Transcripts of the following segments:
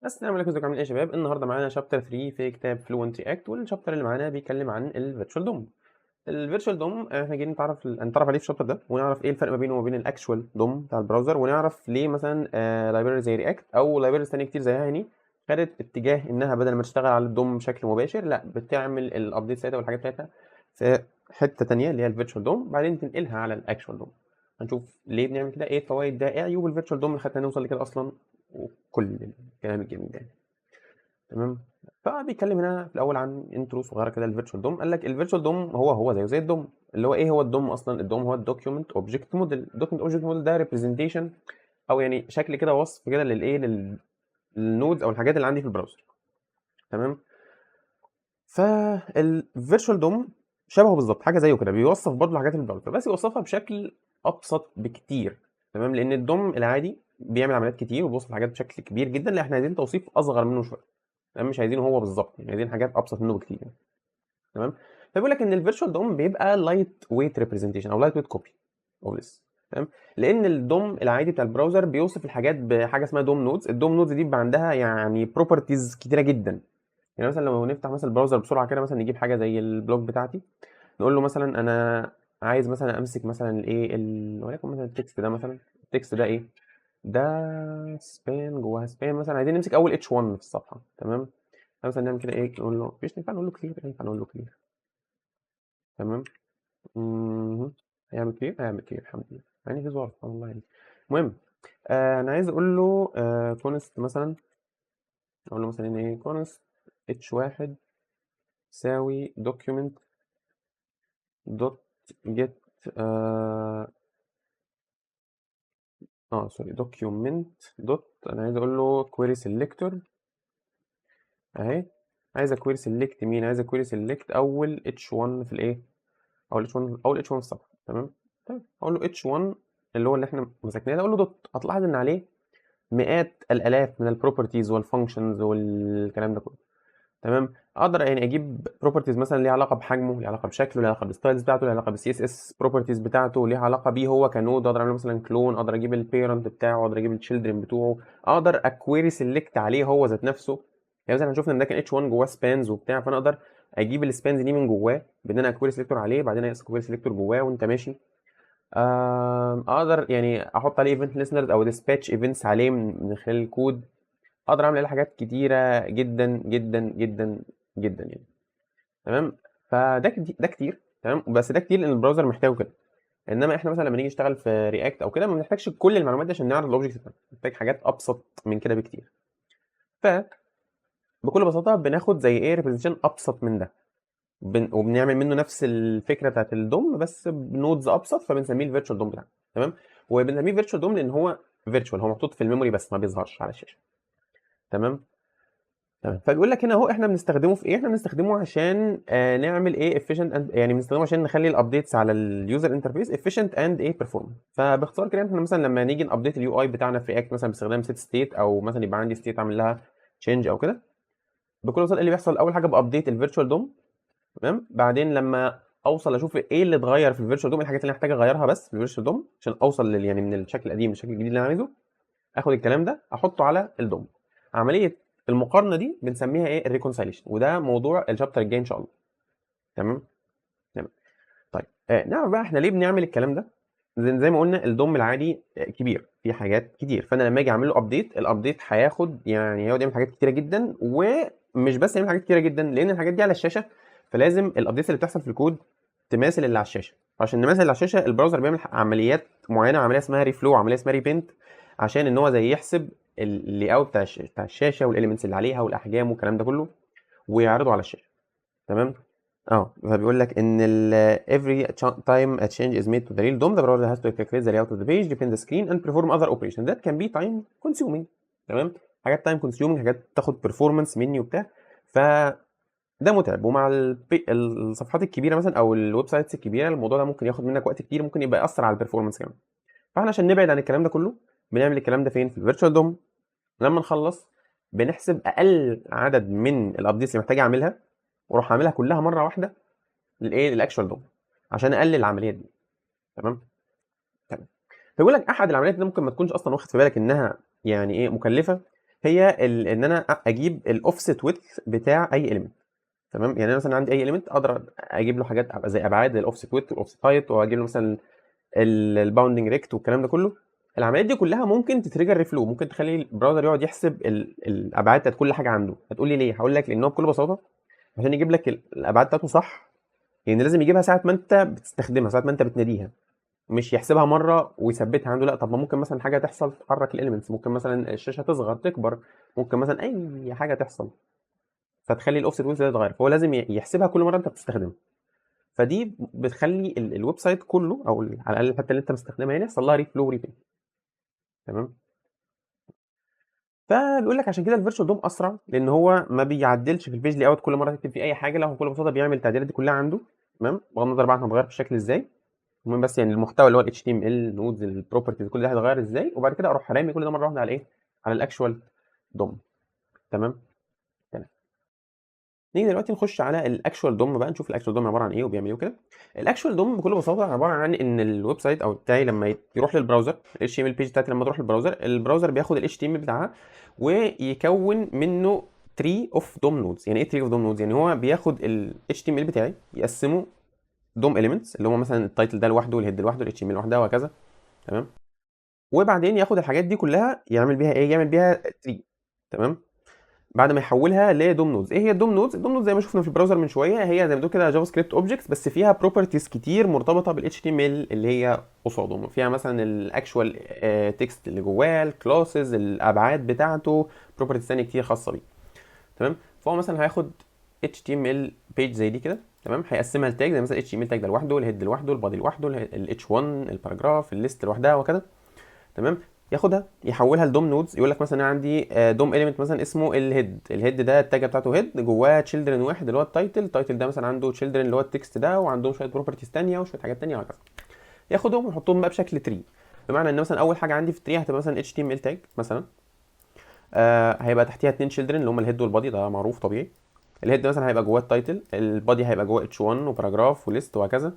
السلام عليكم، ازيكم عاملين ايه يا شباب؟ النهارده معانا شابتر 3 في كتاب فلوينت رياكت، والشابتر اللي معانا بيتكلم عن الفيرتشوال دوم. الفيرتشوال دوم احنا جايين نتعرف عليه في الشابتر ده، ونعرف ايه الفرق ما بينه وما بين الاكشوال دوم بتاع البراوزر، ونعرف ليه مثلا لايبراري زي رياكت او لايبراريز ثانيه كتير زيها يعني خدت اتجاه انها بدل ما تشتغل على الدوم بشكل مباشر، لا بتعمل الابديت بتاعتها والحاجات بتاعتها في حته ثانيه اللي هي الفيرتشوال دوم، بعدين تنقلها على الاكشوال دوم. هنشوف ليه بنعمل كده، ايه الفوائد ده، ايه عيوب الفيرتشوال دوم اللي خدتنا نوصل لكده اصلا، وكل الكلام الجميل ده. تمام. فبيتكلم هنا في الاول عن انترو صغيره كده للفيرتشوال دوم. قال لك الفيرتشوال دوم هو زيه زي الدوم. اللي هو ايه هو الدوم اصلا؟ الدوم هو الدوكيومنت اوبجكت موديل. الدوكيومنت اوبجكت موديل ده ريبريزنتيشن، او يعني شكل كده، وصف كده للنودز او الحاجات اللي عندي في البراوزر. تمام. فالفيرتشوال دوم شبهه بالظبط، حاجه زيه كده، بيوصف برضه الحاجات اللي في البراوزر، بس يوصفها بشكل ابسط بكتير. تمام، لان الدوم العادي بيعمل عمليات كتير وبيوصف حاجات بشكل كبير جدا، لا احنا عايزين توصيف اصغر منه شويه. تمام، مش عايزينه هو بالظبط، يعني عايزين حاجات ابسط منه بكتير يعني. تمام. فبيقول لك ان الفيرتشوال دوم بيبقى لايت ويت ريبريزنتيشن او لايت ويت كوبي اوف ذس. تمام. لان الدوم العادي بتاع البراوزر بيوصف الحاجات بحاجه اسمها دوم نودز. الدوم نودز دي بيبقى عندها يعني بروبرتيز كتيره جدا. يعني مثلا لو نفتح مثلا البراوزر بسرعه كده، مثلا نجيب حاجه زي البلوج بتاعتي، نقول له مثلا انا عايز مثلا امسك مثلا الايه وليكن مثلا التكست ده، مثلا التكست ده ايه؟ ده سبان جواها سبان، مثلا عايزين نمسك اول اتش 1 في الصفحه. تمام. مثلا نعمل كده ايه، نقول له مش ينفع نقول له كلير، ينفع نقول له كلير. تمام. اهم. هيعمل كلير، هيعمل كلير الحمد لله، يعني في ظرف والله يعني. المهم انا عايز اقول له كونست مثلا، اقول له مثلا هنا ايه، كونست اتش واحد تساوي دوكيومنت دوت جيت سوري، دوكيومنت دوت، انا عايز اقول له كويري سيلكتور اهي. عايز اكويري سيلكت مين؟ عايز اكويري سيلكت اول اتش 1 في الايه، اول اتش 1 في الصفحه. تمام. طيب اقول له اتش 1 اللي هو اللي احنا مسكناه ده، اقول له دوت. هتلاحظ ان عليه مئات الالاف من البروبرتيز والفانكشنز والكلام ده كله. تمام. اقدر يعني اجيب بروبرتيز مثلا ليها علاقه بحجمه، ليها علاقه بشكله، ليها علاقه بالستايلز بتاعته، ليها علاقه بالسي اس اس بروبرتيز بتاعته، ليها علاقه بيه هو كنود. اقدر اعمل مثلا كلون، اقدر اجيب البيرنت بتاعه، اقدر اجيب التشيلدرن بتوعه، اقدر اكويري سيلكت عليه هو ذات نفسه. يعني مثلا شفنا ان ده كان اتش 1 جواه سبانز وبتاع، فانا اقدر اجيب السبانز دي من جواه بان انا اكويري سيلكتور عليه، بعدين اقص اكويري سيلكتور جواه وانت ماشي. اقدر يعني احط عليه ايفنت listeners او dispatch ايفنتس عليه من خلال الكود. اقدر اعمل عليه حاجات كتيره جدا جدا جدا جدا يعني. تمام. ده كتير. تمام، بس ده كتير لان البراوزر محتاجه كده. انما احنا مثلا لما نيجي نشتغل في رياكت او كده، ما بنحتاجش كل المعلومات دي عشان نعرض الاوبجكت بتاعنا، محتاج حاجات ابسط من كده بكتير. فبكل بساطه بناخد زي ايه ريبريزنتيشن ابسط من ده، وبنعمل منه نفس الفكره بتاعت الدوم بس بنودز ابسط، فبنسميه الفيرتشوال دوم بتاعنا. تمام. وبنسميه فيرتشوال دوم لان هو فيرتشوال، هو محطوط في الميموري بس ما بيظهرش على الشاشه. تمام. تمام. فبيقول لك هنا اهو احنا بنستخدمه في ايه؟ احنا بنستخدمه عشان نعمل ايه efficient يعني بنستخدمه عشان نخلي الابديتس على اليوزر انترفيس efficient and ايه performant. فباختصار كده احنا مثلا لما نيجي نابديت اليو اي بتاعنا في رياكت مثلا باستخدام set state، او مثلا يبقى عندي state اعمل لها change او كده، بكل بساطه إيه اللي بيحصل؟ اول حاجه بابديت الفيرتشوال دوم. تمام. بعدين لما اوصل اشوف ايه اللي اتغير في الفيرتشوال دوم، الحاجات اللي انا محتاج اغيرها بس في الفيرتشوال دوم عشان اوصل يعني من الشكل القديم للشكل الجديد اللي انا عايزه، اخد الكلام ده احطه على الدوم. عمليه المقارنه دي بنسميها ايه؟ الريكونسايليشن، وده موضوع الشابتر الجاي ان شاء الله. تمام. تمام. طيب نعرف بقى احنا ليه بنعمل الكلام ده. زي ما قلنا الدوم العادي كبير، في حاجات كتير، فانا لما اجي اعمل له ابديت، الابديت هيقعد يعمل حاجات كتيره جدا، ومش بس يعمل حاجات كتيره جدا لان الحاجات دي على الشاشه، فلازم الابديتس اللي بتحصل في الكود تماثل اللي على الشاشه. عشان نماثل اللي على الشاشه البراوزر بيعمل عمليات معينه، عمليه اسمها ريفلو وعمليه اسمها ريبنت، عشان ان هو زي يحسب اللي اوت بتاع الشاشه والاليمنتس اللي عليها والاحجام والكلام ده كله، ويعرضه على الشاشه. تمام. فبيقول لك ان every time a change is made to the real DOM, the browser has to calculate the layout of the page, define the screen and perform other operations that can be time consuming. تمام. حاجات time consuming، حاجات تاخد performance مني وبتاع، فده متعب. ومع الصفحات الكبيره مثلا او الويب سايتس الكبيره، الموضوع ده ممكن ياخد منك وقت كتير، ممكن يبقى ياثر على البرفورمانس كمان. فاحنا عشان نبعد عن الكلام ده كله بنعمل الكلام ده فين؟ في الفيرتشوال دوم. لما نخلص بنحسب اقل عدد من الابديتس اللي محتاج اعملها، واروح اعملها كلها مره واحده للايه؟ للاكشوال دوم، عشان اقلل العمليات دي. تمام. تمام. فبيقول لك احد العمليات اللي ممكن ما تكونش اصلا واخد في بالك انها يعني ايه مكلفه، هي ان انا اجيب الاوفست ويدث بتاع اي اليمنت. تمام، يعني انا مثلا عندي اي اليمنت اقدر اجيب له حاجات زي ابعاد الاوفست ويدث والاوفست هايت، واجيب له مثلا الباوندنج ريكت والكلام ده كله. العمليات دي كلها ممكن تتريجر ريفلو، ممكن تخلي البراوزر يقعد يحسب الابعاد بتاعت كل حاجه عنده. هتقول لي ليه؟ هقول لك لان هو بكل بساطه عشان يجيب لك الابعاد بتاعته صح، يعني لازم يجيبها ساعه ما انت بتستخدمها، ساعه ما انت بتناديها، مش يحسبها مره ويثبتها عنده. لا، طب ما ممكن مثلا حاجه تحصل تحرك الاليمنتس، ممكن مثلا الشاشه تصغر تكبر، ممكن مثلا اي حاجه تحصل فتخلي الاوفست ويدث ده يتغير، فهو لازم يحسبها كل مره انت بتستخدمها. فدي بتخلي الويب سايت كله، او على الاقل الحته اللي انت مستخدمها هنا، يحصل لها ريفلو وريبيت. تمام. فبيقول لك عشان كده الفيرتشوال دوم اسرع، لان هو ما بيعدلش في البيج لاي اوت كل مره تكتب فيه اي حاجه، لا هو بكل بساطه بيعمل التعديلات دي كلها عنده. تمام، بغض النظر بقى هتغير بالشكل ازاي، المهم بس يعني المحتوى اللي هو ال HTML نودز البروبرتيز كل ده هيتغير ازاي، وبعد كده اروح رامي كل ده مره واحده على ايه، على الاكشوال دوم. تمام. تمام. نيجي دلوقتي نخش على الاكشوال دوم بقى، نشوف الاكشوال دوم عباره عن ايه وبيعمل ايه وكده. الاكشوال دوم بكل بساطه عباره عن ان الويب سايت او بتاعي لما يروح للبراوزر، ال HTML بيج بتاعتي لما تروح للبراوزر، البراوزر بياخد ال HTML بتاعها ويكون منه تري اوف دوم نودز. يعني ايه تري اوف دوم نودز؟ يعني هو بياخد ال HTML بتاعي يقسمه دوم اليمنتس، اللي هو مثلا التايتل ده لوحده والهيد لوحده ال HTML لوحدها وهكذا. تمام. وبعدين ياخد الحاجات دي كلها يعمل بيها ايه؟ يعمل بيها تري. تمام. بعد ما يحولها لدوم نودز. ايه هي الدوم نودز؟ الدوم نودز زي ما شفنا في البراوزر من شويه، هي زي ما تقول كده جافا سكريبت اوبجكتس، بس فيها بروبرتيز كتير مرتبطه بالاتش تي ام ال اللي هي قصادهم. فيها مثلا الاكشوال تكست اللي جواه، الكلاسز، الابعاد بتاعته، بروبرتيز ثانيه كتير خاصه بيه. تمام. فهو مثلا هياخد اتش تي ام ال بيج زي دي كده، تمام، هيقسمها لتاج، زي مثلا اتش تي ام ال تاج ده لوحده، الهيد لوحده، البادي لوحده، الاتش 1 الباراجراف، الليست لوحدها وكده. تمام. ياخدها يحولها لدوم نودز. يقول لك مثلا انا عندي دوم اليمنت مثلا اسمه الهيد ده التاجه بتاعته هيد، جواه تشيلدرن واحد اللي هو التايتل ده مثلا عنده تشيلدرن اللي هو التكست ده، وعندهم شويه بروبرتيز ثانيه وشويه حاجات ثانيه وهكذا. ياخدهم ويحطهم بقى بشكل تري، بمعنى ان مثلا اول حاجه عندي في التري هتبقى مثلا اتش تي ام ال تاج مثلا، هيبقى تحتيها اتنين تشيلدرن اللي هم الهيد والبادي، ده معروف طبيعي. الهيد مثلا هيبقى جواه التايتل، البادي هيبقى جواه اتش 1 وباراجراف وليست وهكذا.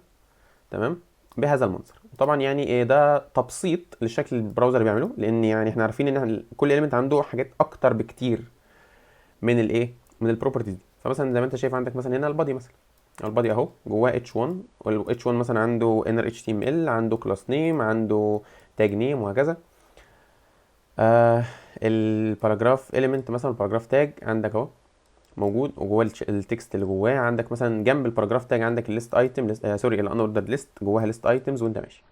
تمام. بهذا المنظر. طبعا يعني ايه ده تبسيط للشكل اللي البراوزر بيعمله، لان يعني احنا عارفين ان كل اليمنت عنده حاجات اكتر بكتير من الايه، من البروبرتيز دي. فمثلا زي ما انت شايف عندك مثلا هنا البادي مثلا، البادي اهو جواه اتش 1، والاتش 1 مثلا عنده انر اتش تي ام ال، عنده كلاس نيم، عنده تاج نيم وهكذا. آه الباراجراف اليمنت مثلا، الباراجراف تاج عندك اهو موجود، وجواه التكست اللي جواه. عندك مثلا جنب الباراجراف تاج عندك الليست ايتم، سوري الان اوردر ليست جواها ليست ايتمز وانت ماشي.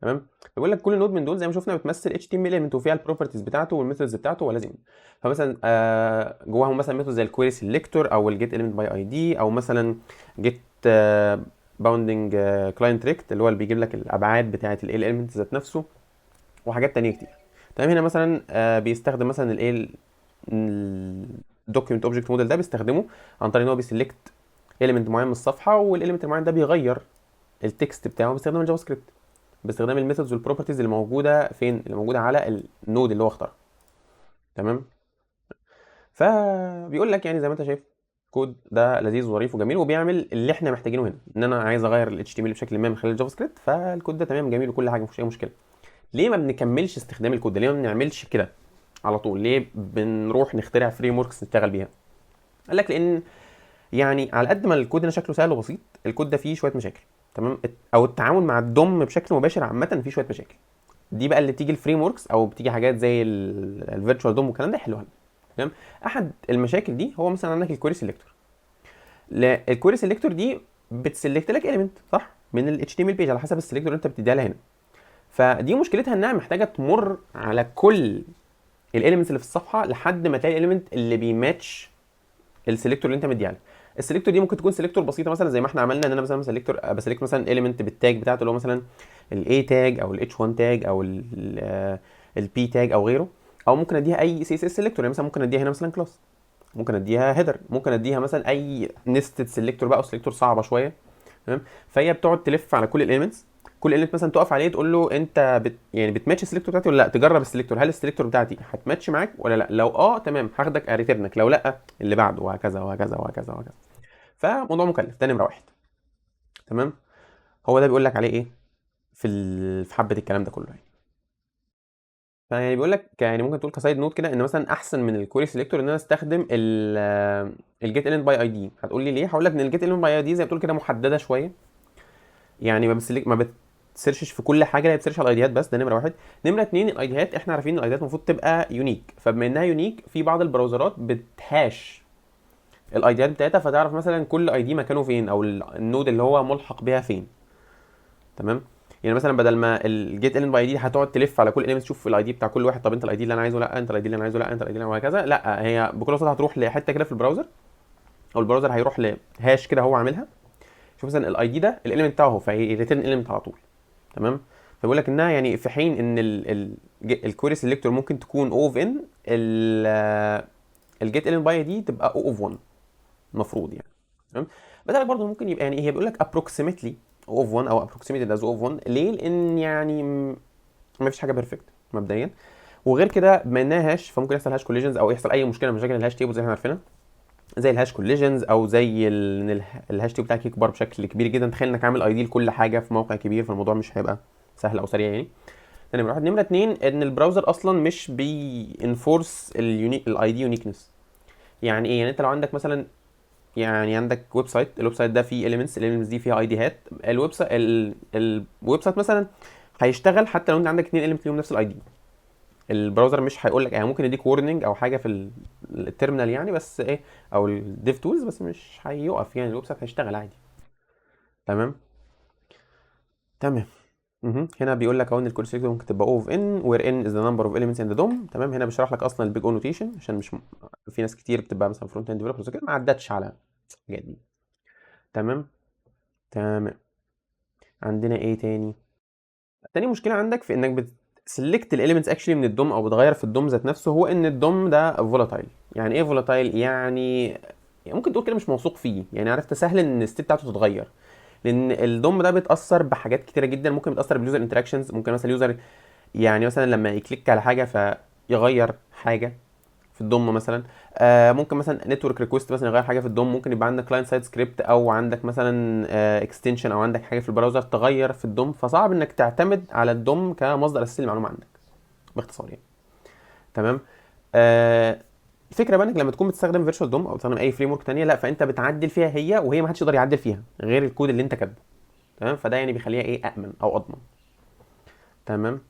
تمام. بيقول لك كل نود من دول زي ما شفنا بتمثل اتش تي ام ال اليمنت، وفيها البروبرتيز بتاعته والميثودز بتاعته ولازم. فمثلا جواهم مثلا ميثود زي الكويري سيلكتور، او الجيت اليمنت باي اي دي، او مثلا جيت باوندنج كلاينت ريكت اللي هو اللي بيجيب لك الابعاد بتاعه الايه الاليمنت ذات نفسه، وحاجات تانية كتير. تمام. هنا مثلا بيستخدم مثلا الايه الدوكيومنت اوبجكت موديل ده، بيستخدمه عن طريق ان هو بيسلكت اليمنت معين من الصفحه، والاليمنت المعين ده بيغير التكست بتاعه باستخدام الجافا سكريبت، باستخدام الميثودز والبروبرتيز اللي موجوده فين، اللي موجوده على النود اللي هو اختارها. تمام. فبيقول لك يعني زي ما انت شايف الكود ده لذيذ وظريف وجميل، وبيعمل اللي احنا محتاجينه هنا، ان انا عايز اغير ال HTML بشكل ما من خلال الجافا سكريبت، فالكود ده تمام جميل وكل حاجه مفيش اي مشكله. ليه ما بنكملش استخدام الكود ده؟ ليه ما بنعملش كده على طول؟ ليه بنروح نخترع فريم وركس نشتغل بيها؟ قال لك لان يعني على قد ما الكود هنا شكله سهل وبسيط، الكود ده فيه شويه مشاكل. تمام. او التعامل مع الدوم بشكل مباشر عامه فيه شويه مشاكل. دي بقى اللي بتيجي الفريم وركس او بتيجي حاجات زي الفيرتشوال دوم والكلام ده يحلوها لنا. تمام. احد المشاكل دي هو مثلا عندك الكويري سيلكتور. الكويري سيلكتور دي بتسلكت لك اليمنت صح من ال HTML بيج على حسب السيلكتور اللي انت بتديها لها هنا. فدي مشكلتها انها محتاجه تمر على كل الاليمنتس اللي في الصفحه لحد ما تلاقي الاليمنت اللي بيماتش السيلكتور اللي انت مديها لها. السيلكتور دي ممكن تكون سيلكتور بسيطه مثلا زي ما احنا عملنا، ان انا مثلا سيلكتور بسلكت مثلا اليمنت بالتاج بتاعته اللي هو مثلا الاي تاج او الاتش 1 تاج او البي تاج او غيره. او ممكن اديها اي سي اس اس سيلكتور، يعني مثلا ممكن اديها هنا مثلا كلاس، ممكن اديها هيدر، ممكن اديها مثلا اي نستد سيلكتور بقى، او سيلكتور صعبه شويه. تمام. فهي بتقعد تلف على كل الاليمنتس، كل اليمنت مثلا تقف عليه تقول له انت يعني بتماتش السيلكتور بتاعتي ولا لا، تجرب السيلكتور هل السيلكتور بتاعتي هتماتش معاك ولا لا. لو تمام هاخدك اريترنك، لو لا اللي بعده، وهكذا وهكذا وهكذا وهكذا. فموضوع مكلف، ده نمره واحد. تمام. هو ده بيقول لك عليه ايه في في حبه الكلام ده كله يعني. فيعني بيقول لك يعني ممكن تقول كسايد نوت كده ان مثلا احسن من الكويري سيلكتور ان انا استخدم الجيت الين باي اي دي. هتقول لي ليه؟ هقول لك ان الجيت الين باي اي دي زي ما بتقول كده محدده شويه، يعني ما بتسيرشش في كل حاجه، لا بتسيرش على الايديات بس، ده نمره واحد. نمره اتنين، الايديات احنا عارفين ان الايديات المفروض تبقى يونيك، فبما انها يونيك في بعض البراوزرات بتهاش الايديات بتاعتها، فتعرف مثلا كل اي دي مكانه فين او النود اللي هو ملحق بيها فين. تمام. يعني مثلا بدل ما الجيت الين باي اي دي هتقعد تلف على كل اليمنت تشوف الاي دي بتاع كل واحد، طب انت الاي دي اللي انا عايزه لا، انت الاي دي اللي انا عايزه لا، انت الاي دي اللي انا وهكذا، لا هي بكل بساطه هتروح لحته كده في البراوزر، او البراوزر هيروح لهاش كده هو عاملها، شوف مثلا الاي دي ده الاليمنت بتاعه اهو، فهيريتيرن الاليمنت على طول. تمام. فبيقول لك انها يعني في حين ان الكويري سيلكتور ممكن تكون او اوف ان، الجيت الين باي دي تبقى او اوف 1 المفروض يعني. تمام. بدل برضه ممكن يبقى يعني هي بيقول لك approximately او اوف 1 او approximated as او اوف 1، ليه؟ لان يعني ما فيش حاجه بيرفكت مبدئيا، وغير كده بما انها هاش فممكن يحصل هاش كوليجنز او يحصل اي مشكله من مشاكل الهاش تيبل زي ما احنا عارفينها، زي الهاش كوليجنز او زي ان الهاش تيبل بتاعك يكبر بشكل كبير جدا. تخيل انك عامل اي دي لكل حاجه في موقع كبير، فالموضوع مش هيبقى سهل او سريع يعني. ده نمره واحد. نمره اتنين، ان البراوزر اصلا مش بينفورس الاي دي يونيكنس. يعني ايه؟ يعني انت لو عندك مثلا، يعني عندك ويب سايت، الويب سايت ده فيه اليمنتس دي فيها اي ديات، الويب سايت مثلا هيشتغل حتى لو انت عندك اتنين اليمنت ليهم نفس الاي دي. البراوزر مش هيقول لك يعني، ممكن يديك وورنينج او حاجه في التيرمينال يعني، بس ايه، او الديف تولز، بس مش هيقف يعني، الويب سايت هيشتغل عادي. تمام. تمام. هنا بيقول لك اهو ان الكول سيلكتور ممكن تبقى اوف ان وير ان از ذا نمبر اوف اليمنتس ان ذا دوم. تمام. هنا بيشرح لك اصلا البيج او نوتيشن، عشان مش في ناس كتير بتبقى مثلا فرونت اند ديفلوبرز كده ما عدتش على الحاجات دي. تمام. تمام. عندنا ايه تاني؟ تاني مشكله عندك في انك بتسلكت الاليمنتس اكشلي من الدوم او بتغير في الدوم ذات نفسه، هو ان الدوم ده فولاتايل. يعني ايه فولاتايل؟ يعني ممكن تقول كده مش موثوق فيه، يعني عرفت سهل ان الستيت بتاعته تتغير، لان الدوم ده بيتاثر بحاجات كتيره جدا. ممكن يتاثر باليوزر انتراكشنز، ممكن مثلا اليوزر يعني مثلا لما يكليك على حاجه فيغير حاجه في الدوم مثلا. ممكن مثلا نتورك ريكوست مثلا يغير حاجه في الدوم، ممكن يبقى عندك كلاينت سايد سكريبت او عندك مثلا اكستنشن او عندك حاجه في البراوزر تغير في الدوم، فصعب انك تعتمد على الدوم كمصدر اساسي للمعلومه عندك باختصار يعني. تمام. آه الفكره بقى انك لما تكون بتستخدم فيرتشوال دوم او بتستخدم اي فريم ورك ثانيه، لا فانت بتعدل فيها هي، وهي ما حدش يقدر يعدل فيها غير الكود اللي انت كاتبه. تمام. فده يعني بيخليها ايه، امن او اضمن. تمام.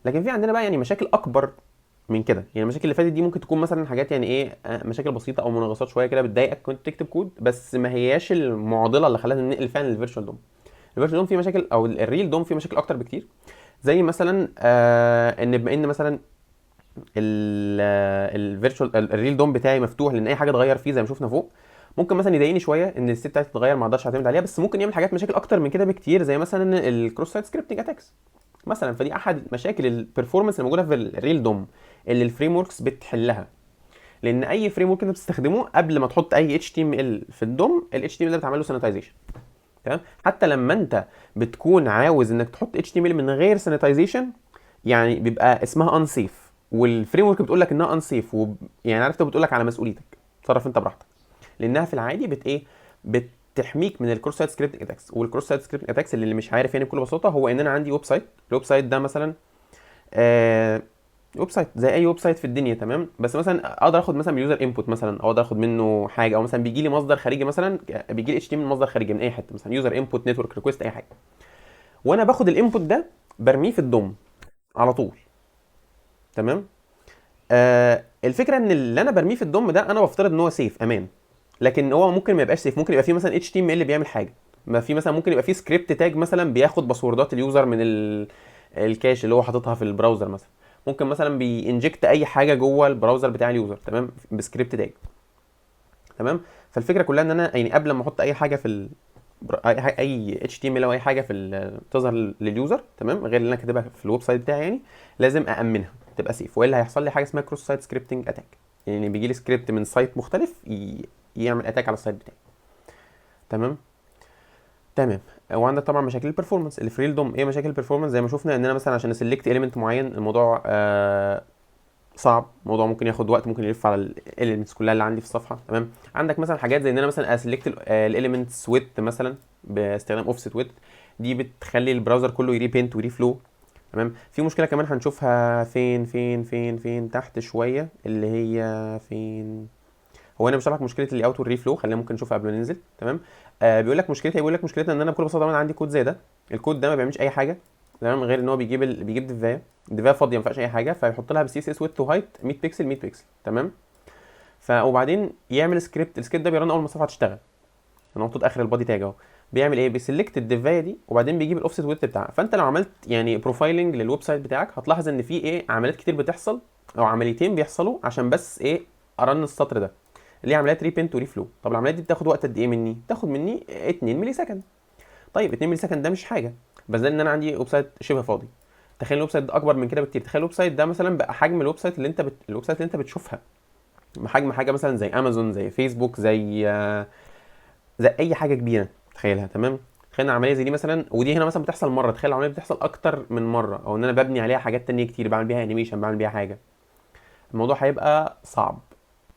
لكن في عندنا بقى يعني مشاكل اكبر من كده. يعني المشاكل اللي فاتت دي ممكن تكون مثلا حاجات يعني ايه، مشاكل بسيطه او مناقصات شويه كده بتضايقك كنت تكتب كود، بس ما هياش المعضله اللي خلتنا ننقل فعلا للفيرتشوال دوم. الفيرتشوال دوم فيه مشاكل، او الريل دوم فيه مشاكل اكتر بكتير. زي مثلا ان بما ان مثلا الفيرتشوال الريل دوم بتاعي مفتوح، لان اي حاجه اتغير فيه زي ما شفنا فوق ممكن مثلا يضايقني شويه ان الست بتاعتي تتغير، ما اقدرش اعتمد عليها، بس ممكن يعمل حاجات مشاكل اكتر من كده بكتير، زي مثلا الكروس سايت سكريبتنج اتاكس مثلا. فدي احد مشاكل البرفورمانس اللي موجوده في الريل دوم اللي الفريم وركس بتحلها. لان اي فريم ورك انت بتستخدمه قبل ما تحط اي اتش تي ام ال في الدوم، الاتش تي ام ال ده بتعمل له سانيتايزيشن. تمام. حتى لما انت بتكون عاوز انك تحط اتش تي ام ال من غير سانيتايزيشن، يعني بيبقى اسمها ان سيف، والفريم ورك بتقول لك انها ان سيف، يعني عرفت بتقول لك على مسؤوليتك، تصرف انت براحتك. لانها في العادي ايه، بتحميك من الكروس سايت سكريبتنج اتاكس. والكروس سايت سكريبتنج اتاكس اللي مش عارف يعني بكل بساطه، هو ان انا عندي ويب سايت، الويب سايت ده مثلا ويب سايت زي اي ويب سايت في الدنيا. تمام. بس مثلا اقدر اخد مثلا من اليوزر انبوت مثلا، او اقدر اخد منه حاجه، او مثلا بيجي لي مصدر خارجي مثلا، بيجي لي اتش تي من مصدر خارجي من اي حته، مثلا يوزر انبوت، نتورك ريكوست، اي حاجه، وانا باخد الانبوت ده برميه في الدوم على طول. تمام. الفكره ان اللي انا برميه في الدوم ده انا بفترض ان هو سيف امان، لكن هو ممكن ما يبقاش سيف. ممكن يبقى فيه مثلا اتش تي ام ال بيعمل حاجه، ما في مثلا ممكن يبقى فيه سكريبت تاج مثلا بياخد باسوردات اليوزر من الكاش اللي هو حاططها في البراوزر مثلا. ممكن مثلا بينجكت اي حاجه جوه البراوزر بتاع اليوزر، تمام، بسكريبت تاج. تمام. فالفكره كلها ان انا يعني قبل ما احط اي حاجه في اي اتش تي ام ال او اي حاجه في تظهر لليوزر، تمام، غير اللي انا كاتبها في الويب سايت بتاعي، يعني لازم امنها تبقى سيف، والا هيحصل لي حاجه اسمها كروس سايت سكريبتنج اتاك. يعني بيجي لي سكريبت من سايت مختلف يعمل اتاك على السايت بتاعي. تمام. تمام. وعندك طبعا مشاكل البرفورمانس. الفريل دوم ايه مشاكل البرفورمانس؟ زي ما شفنا ان انا مثلا عشان اسلكت اليمنت معين، الموضوع صعب، الموضوع ممكن ياخد وقت، ممكن يلف على الاليمنتس كلها اللي عندي في الصفحه. تمام. عندك مثلا حاجات زي ان انا مثلا اسلكت الاليمنتس ويت مثلا باستخدام اوفست ويت، دي بتخلي البراوزر كله يري بينت وري فلو. تمام. في مشكله كمان هنشوفها فين تحت شويه، اللي هي فين. هو انا بشرح لك مشكله اللي اوت والري فلو، خلينا ممكن نشوفها قبل ما ننزل. تمام. بيقول لك مشكلتها ان انا بكل بساطه طبعا عندي كود زي ده. الكود ده ما بيعملش اي حاجه، تمام، غير ان هو بيجيب ديفايه فاضيه ما فيهاش اي حاجه، فيحط لها بسي اس اس ويدث وهايت 100 بكسل 100 بكسل. تمام. وبعدين يعمل سكريبت. السكريبت ده بيرن اول ما الصفحه تشتغل. انا محطوط اخر البادي تاج اهو. بيعمل ايه؟ بيسلكت الديفايه دي، وبعدين بيجيب الاوفست ويدث بتاعها. فانت لو عملت يعني بروفايلنج للويب سايت بتاعك، هتلاحظ ان في ايه، عمليات كتير بتحصل، او عمليتين بيحصلوا عشان بس ايه، ارن السطر ده، اللي هي عمليات ريبنت وريفلو. طب العمليات دي بتاخد وقت قد ايه مني؟ بتاخد مني 2 ملي سكند. طيب 2 ملي سكند ده مش حاجه، بس ده ان انا عندي ويب سايت شبه فاضي. تخيل الويب سايت ده اكبر من كده بكتير. تخيل الويب سايت ده مثلا بقى حجم الويب سايت اللي انت بتشوفها، بحجم حاجه مثلا زي امازون، زي فيسبوك، زي اي حاجه كبيره تخيلها. تمام. تخيل ان عمليه زي دي مثلا، ودي هنا مثلا بتحصل مره، تخيل العمليه بتحصل اكتر من مره، او ان انا ببني عليها حاجات تانية كتير، بعمل بيها انيميشن، بعمل بيها حاجه. الموضوع هيبقى صعب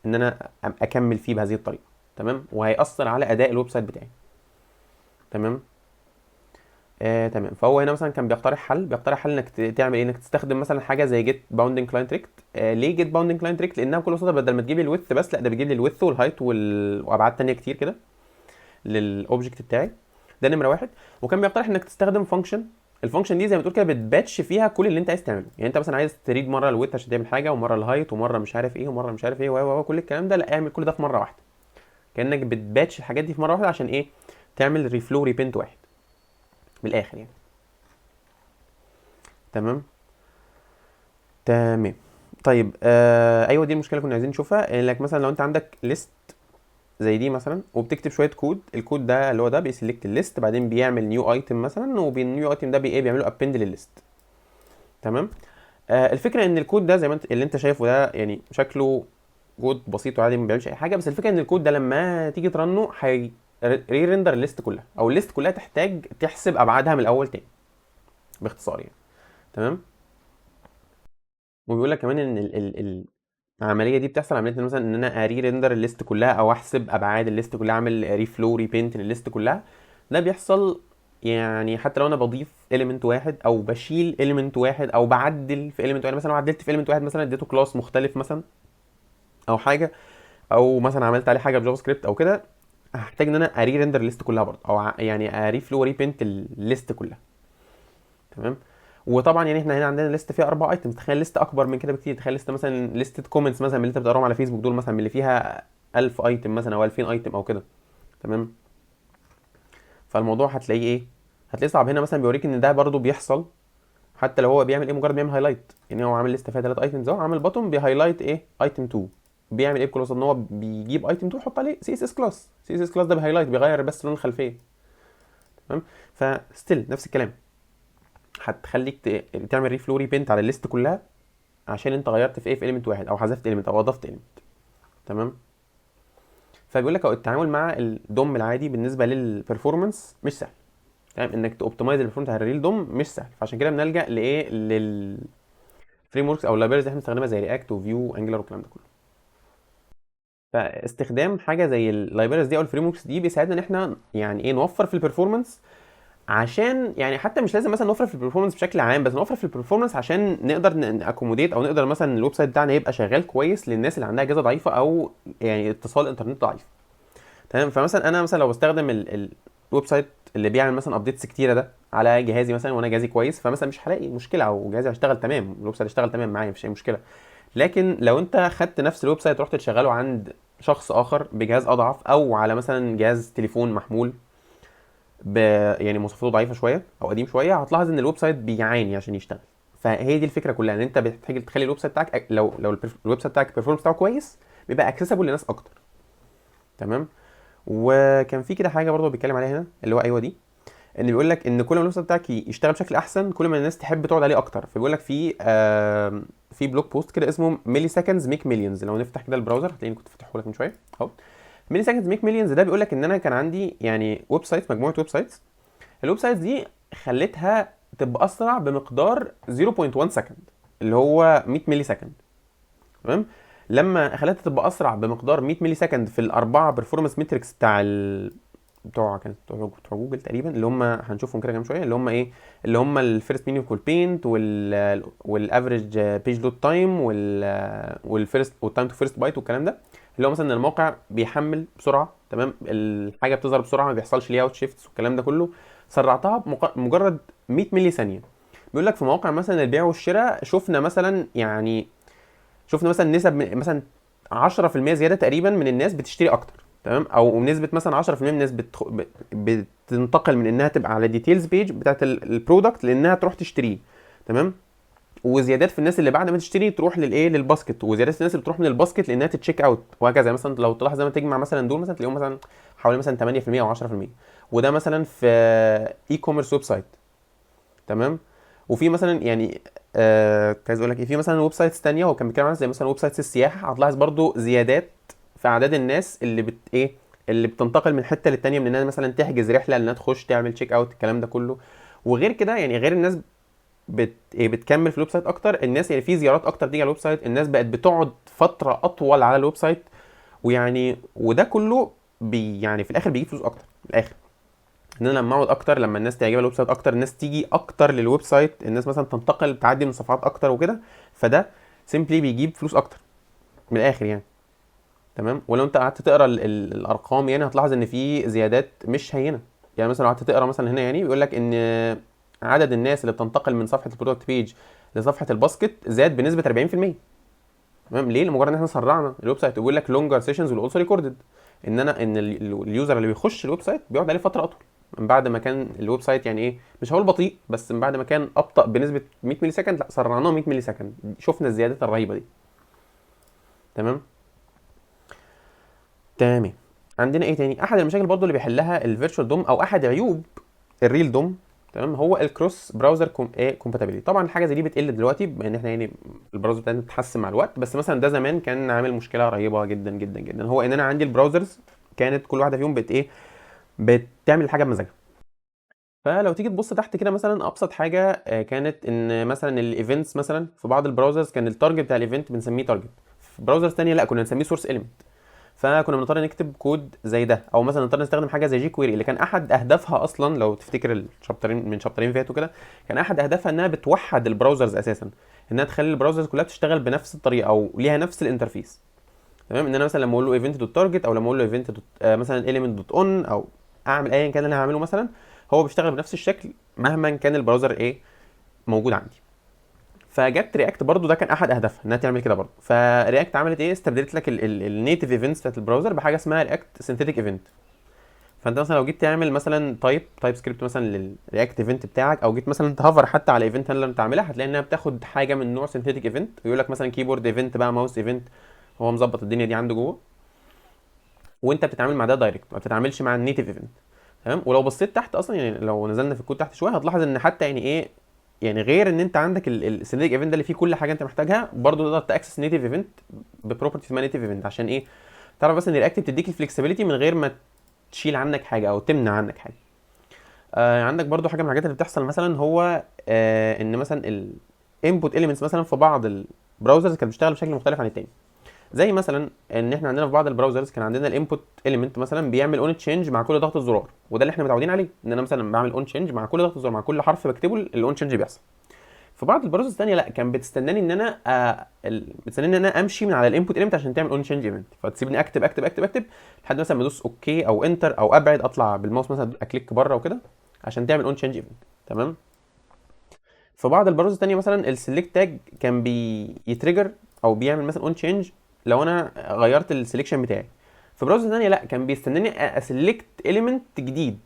ان انا اكمل فيه بهذه الطريقه. تمام. وهيأثر على اداء الويب سايت بتاعي. تمام. تمام. فهو هنا مثلا كان بيقترح حل انك تعمل ايه، انك تستخدم مثلا حاجه زي جيت باوندنج كلاينت ريكت. ليه جيت باوندنج كلاينت ريكت؟ لانها بكل بساطه بدل ما تجيب لي الويدث بس، لا ده بيجيب لي الويدث والهايت وابعاد تانية كتير كده للاوبجكت بتاعي. ده نمره واحد. وكان بيقترح انك تستخدم فانكشن. الفانكشن دي زي ما تقول كده بتباتش فيها كل اللي انت عايز تعمله. يعني انت مثلا عايز تريد مره الويدث عشان تعمل حاجه، ومره الهايت، ومره مش عارف ايه، ومره مش عارف ايه، كل الكلام ده، لا اعمل كل ده في مره واحده. كانك بتباتش الحاجات دي في مره واحده عشان ايه؟ تعمل ريفلو ريبنت واحد من الاخر يعني. تمام. تمام. طيب ايوه، دي المشكله اللي كنا عايزين نشوفها، انك مثلا لو انت عندك ليست زي دي مثلا، وبتكتب شويه كود، الكود ده اللي هو ده بيسلكت الليست، بعدين بيعمل نيو ايتم مثلا، وبالنيو ايتم ده ايه، بيعمله ابند للليست. تمام. الفكره ان الكود ده زي ما انت اللي انت شايفه ده، يعني شكله كود بسيط وعادي ما بيعملش اي حاجه، بس الفكره ان الكود ده لما تيجي ترنه هي ري ريندر الليست كلها، او الليست كلها تحتاج تحسب ابعادها من الاول تاني، باختصار يعني. تمام. وبيقول لك كمان ان العمليه دي بتحصل عمليه مثلا ان انا اري ريندر الليست كلها، او احسب ابعاد الليست كلها، اعمل ري فلو ريبينت للليست كلها. ده بيحصل يعني حتى لو انا بضيف اليمنت واحد، او بشيل اليمنت واحد، او بعدل في اليمنت واحد. مثلا لو عدلت في اليمنت واحد، مثلا اديته كلاس مختلف مثلا، او حاجه، او مثلا عملت عليه حاجه بجافا سكريبت او كده، هحتاج ان انا اري ريندر الليست كلها برضه، او يعني اري فلو ريبينت الليست كلها. تمام. وطبعا يعني احنا هنا عندنا لسته فيها 4 ايتمز، تخيل لسته اكبر من كده بكتير. تخيل لسته مثلا لسته كومنتس مثلا من اللي انت بتقراهم على فيسبوك دول، مثلا من اللي فيها 1000 ايتم مثلا، او 2000 ايتم او كده. تمام. فالموضوع هتلاقيه ايه، هتلاقيه صعب. هنا مثلا بيوريك ان ده برضو بيحصل، حتى لو هو بيعمل ايه، مجرد بيعمل هايلايت. يعني هو عامل لسته فيها 3 ايتمز اهو، عامل بوتوم بيهايلايت ايه، ايتم 2. بيعمل ايه بكل بساطه؟ ان هو بيجيب ايتم 2 يحط عليه سي اس اس كلاس. سي اس اس كلاس ده بيهايلايت، بيغير بس لون الخلفيه. تمام. فستيل نفس الكلام، هتخليك تعمل ريفلو ريبنت على الليست كلها، عشان انت غيرت في ايه، في اليمنت واحد، او حذفت اليمنت، او اضفت اليمنت. تمام. فبيقول لك التعامل مع الدوم العادي بالنسبه للبرفورمانس مش سهل. تمام. انك توبتمايز البرفورمانس على الريل دوم مش سهل، فعشان كده بنلجا لايه، للفريم وركس او اللايبرز اللي احنا بنستخدمها زي رياكت وفيو انجلر والكلام ده كله. فاستخدام حاجه زي اللايبرز دي او الفريم وركس دي بيساعدنا ان احنا يعني ايه، نوفر في البرفورمانس. عشان يعني حتى مش لازم مثلا نوفر في البرفورمانس بشكل عام، بس نوفر في البرفورمانس عشان نقدر ناكوموديت، او نقدر مثلا الويب سايت بتاعنا يبقى شغال كويس للناس اللي عندها اجهزه ضعيفه، او يعني اتصال انترنت ضعيف. تمام. فمثلا انا مثلا لو بستخدم الويب سايت اللي بيعمل مثلا ابديتس كتيره ده على جهازي مثلا، وانا جهازي كويس، فمثلا مش هلاقي مشكله، او جهازي هيشتغل تمام، الويب سايت هيشتغل تمام معايا، مفيش اي مشكله. لكن لو انت خدت نفس الويب سايت رحت تشغله عند شخص اخر بجهاز اضعف، او على مثلا جهاز تليفون محمول ب يعني مواصفاته ضعيفه شويه او قديم شويه، هتلاحظ ان الويب سايت بيعاني عشان يشتغل. فهي دي الفكره كلها، ان انت بتحتاج تخلي الويب سايت بتاعك، لو الويب سايت بتاعك البرفورمانس بتاعه كويس، بيبقى اكسسبل لناس اكتر. تمام. وكان في كده حاجه برضه بيتكلم عليها هنا، اللي هو ايوه دي، ان بيقول لك ان كل ما الويب سايت بتاعك يشتغل بشكل احسن، كل ما الناس تحب تقعد عليه اكتر. فبيقول لك في بلوج بوست كده اسمه ميلي سكندز ميك مليونز. لو نفتح كده البراوزر هتلاقيني كنت فاتحه لك من شويه اهو. ميلي سكندز ميك مليونز ده بيقول لك ان انا كان عندي يعني ويب سايت، مجموعه ويب سايتس. الويب سايتس دي خليتها تبقى اسرع بمقدار 0.1 سكند، اللي هو 100 ملي سكند. تمام. لما خليتها تبقى اسرع بمقدار 100 ملي سكند في الاربعه برفورمانس ماتريكس بتاع بتوع جوجل تقريبا، اللي هم هنشوفهم كده كام شويه، اللي هم ايه، اللي هم الفيرست مينيمال بينت والافريج بيج لود تايم والفيرست والتايم تو فيرست بايت والكلام ده، اللي هو مثلا الموقع بيحمل بسرعه، تمام، الحاجه بتظهر بسرعه، ما بيحصلش ليها اوت شيفتس والكلام ده كله، سرعتها مجرد 100 ملي ثانيه. بيقول لك في مواقع مثلا البيع والشراء شفنا مثلا يعني، شفنا مثلا نسب مثلا 10% زياده تقريبا من الناس بتشتري اكتر، تمام، او نسبه مثلا 10% من الناس بتنتقل من انها تبقى على ديتيلز بيج بتاعت البرودكت لانها تروح تشتريه، تمام، وزيادات في الناس اللي بعد ما تشتري تروح للايه للباسكت، وزيادات في الناس اللي بتروح من الباسكت لانها تتشيك اوت، وهكذا. مثلا لو تلاحظ لما تجمع مثلا دول مثلا تلاقيهم مثلا حوالي مثلا 8% او 10%، وده مثلا في اي كوميرس ويب سايت، تمام. وفي مثلا يعني عايز اقول لك ايه، في مثلا ويب سايتس ثانيه هو كان بيتكلم عنها زي مثلا ويب سايتس السياحه، هتلاحظ برضو زيادات في اعداد الناس اللي ايه، اللي بتنتقل من حته للتانيه، من انها مثلا تحجز رحله لانها تخش تعمل تشيك اوت الكلام ده كله. وغير كده يعني، غير الناس إيه بتكمل في الويب سايت اكتر، الناس يعني في زيارات اكتر تيجي على الويب سايت، الناس بقت بتقعد فتره اطول على الويب سايت، ويعني وده كله يعني في الاخر بيجيب فلوس اكتر في الاخر. ان انا لما اقعد اكتر، لما الناس تعجبها الويب سايت اكتر، الناس تيجي اكتر للويب سايت، الناس مثلا تنتقل تعدي من صفحات اكتر وكده، فده سيمبلي بيجيب فلوس اكتر من الاخر يعني، تمام. ولو انت قعدت تقرا الارقام يعني هتلاحظ ان في زيادات مش هينه. يعني مثلا لو قعدت تقرا مثلا هنا يعني بيقول لك ان عدد الناس اللي بتنتقل من صفحه البرودكت بيج لصفحه الباسكت زاد بنسبه 40%، تمام. ليه؟ لمجرد ان احنا سرعنا الويب سايت. بيقول لك لونجر سيشنز ويل اولسو ريكوردد، ان اليوزر اللي بيخش الويب سايت بيقعد عليه فتره اطول من بعد ما كان الويب سايت يعني ايه، مش هقول بطيء، بس من بعد ما كان ابطا بنسبه 100 ملي سكند، لا سرعناه 100 ملي سكند، شفنا الزيادات الرهيبه دي، تمام. تمام. عندنا ايه تاني؟ احد المشاكل برضو اللي بيحلها الفيرتشوال دوم، او احد عيوب الريل دوم، تمام، هو الكروس براوزر كومباتيبيليتي. طبعا حاجه زي دي بتقل دلوقتي بما ان احنا يعني البراوزر بتاعنا بتتحسن مع الوقت، بس مثلا ده زمان كان عامل مشكله رهيبه جدا جدا جدا، هو ان انا عندي البراوزرز كانت كل واحده فيهم بتعمل الحاجه بمزاجها. فلو تيجي تبص تحت كده مثلا، ابسط حاجه كانت ان مثلا الايفنتس مثلا في بعض البراوزرز كان التارجت بتاع الايفنت بنسميه تارجت، في براوزرز ثانيه لا كنا بنسميه سورس اليمنت. فكنا بنضطر نكتب كود زي ده، او مثلا نضطر نستخدم حاجه زي جي كويري، اللي كان احد اهدافها اصلا لو تفتكر الشابترين من شابترين فاتوا كده، كان احد اهدافها انها بتوحد البراوزرز اساسا، انها تخلي البراوزرز كلها بتشتغل بنفس الطريقه او ليها نفس الانترفيس، تمام. ان انا مثلا لما اقول له ايفنت دوت تارجت، او لما اقول له ايفنت دوت مثلا اليمنت دوت اون، او اعمل ايا كان اللي انا هعمله مثلا، هو بيشتغل بنفس الشكل مهما كان البراوزر ايه موجود عندي. فجت رياكت برضو، ده كان احد اهدافها انها تعمل كده برضو. فرياكت عملت ايه؟ استبدلت لك النيتيف ايفنتس بتاعت البراوزر بحاجه اسمها رياكت سينثيتك ايفنت. فانت مثلا لو جيت تعمل مثلا تايب سكريبت مثلا للرياكت ايفنت بتاعك، او جيت مثلا تهفر حتى على ايفنت اللي انت عاملها، هتلاقي انها بتاخد حاجه من نوع سينثيتك ايفنت، يقول لك مثلا كيبورد ايفنت بقى، ماوس ايفنت، هو مظبط الدنيا دي عنده جوه، وانت بتتعامل مع ده دايركت، ما بتتعاملش مع النيتيف ايفنت، تمام. ولو بصيت تحت اصلا يعني، لو نزلنا في الكود تحت شويه هتلاحظ ان حتى يعني ايه، يعني غير ان انت عندك السينيك ايفنت ده اللي فيه كل حاجه انت محتاجها، برضه تقدر تاكسس نيتيف ايفنت ببروبرتي اسمها نيتيف ايفنت. عشان ايه؟ تعرف بس ان الرياكت بتديك الفلكسبيليتي من غير ما تشيل عنك حاجه او تمنع عنك حاجه. عندك برضه حاجه من الحاجات اللي بتحصل مثلا، هو ان مثلا الانبوت اليمنتس مثلا في بعض البراوزرز كانت بتشتغل بشكل مختلف عن التاني. زي مثلا ان احنا عندنا في بعض البراوزرز كان عندنا الانبوت اليمنت مثلا بيعمل اون تشينج مع كل ضغط الزرار، وده اللي احنا متعودين عليه، ان انا مثلا بعمل اون تشينج مع كل ضغط الزرار، مع كل حرف بكتبه الاون تشينج بيحصل. في بعض البراوزرز الثانيه لا، كان بتستناني ان انا بتستناني ان انا امشي من على الانبوت اليمنت عشان تعمل اون تشينج ايفنت، فتسيبني اكتب اكتب اكتب اكتب لحد مثلا ما ادوس اوكي او انتر او ابعد اطلع بالماوس مثلا اكليك بره وكده عشان تعمل اون تشينج ايفنت، تمام. في بعض البراوزرز الثانيه مثلا السلكت تاج كان بيتريجر او بيعمل مثلا اون تشينج لو انا غيرت السلكشن بتاعي. في براوزر ثانيه لا، كان بيستناني اسلكت اليمنت جديد،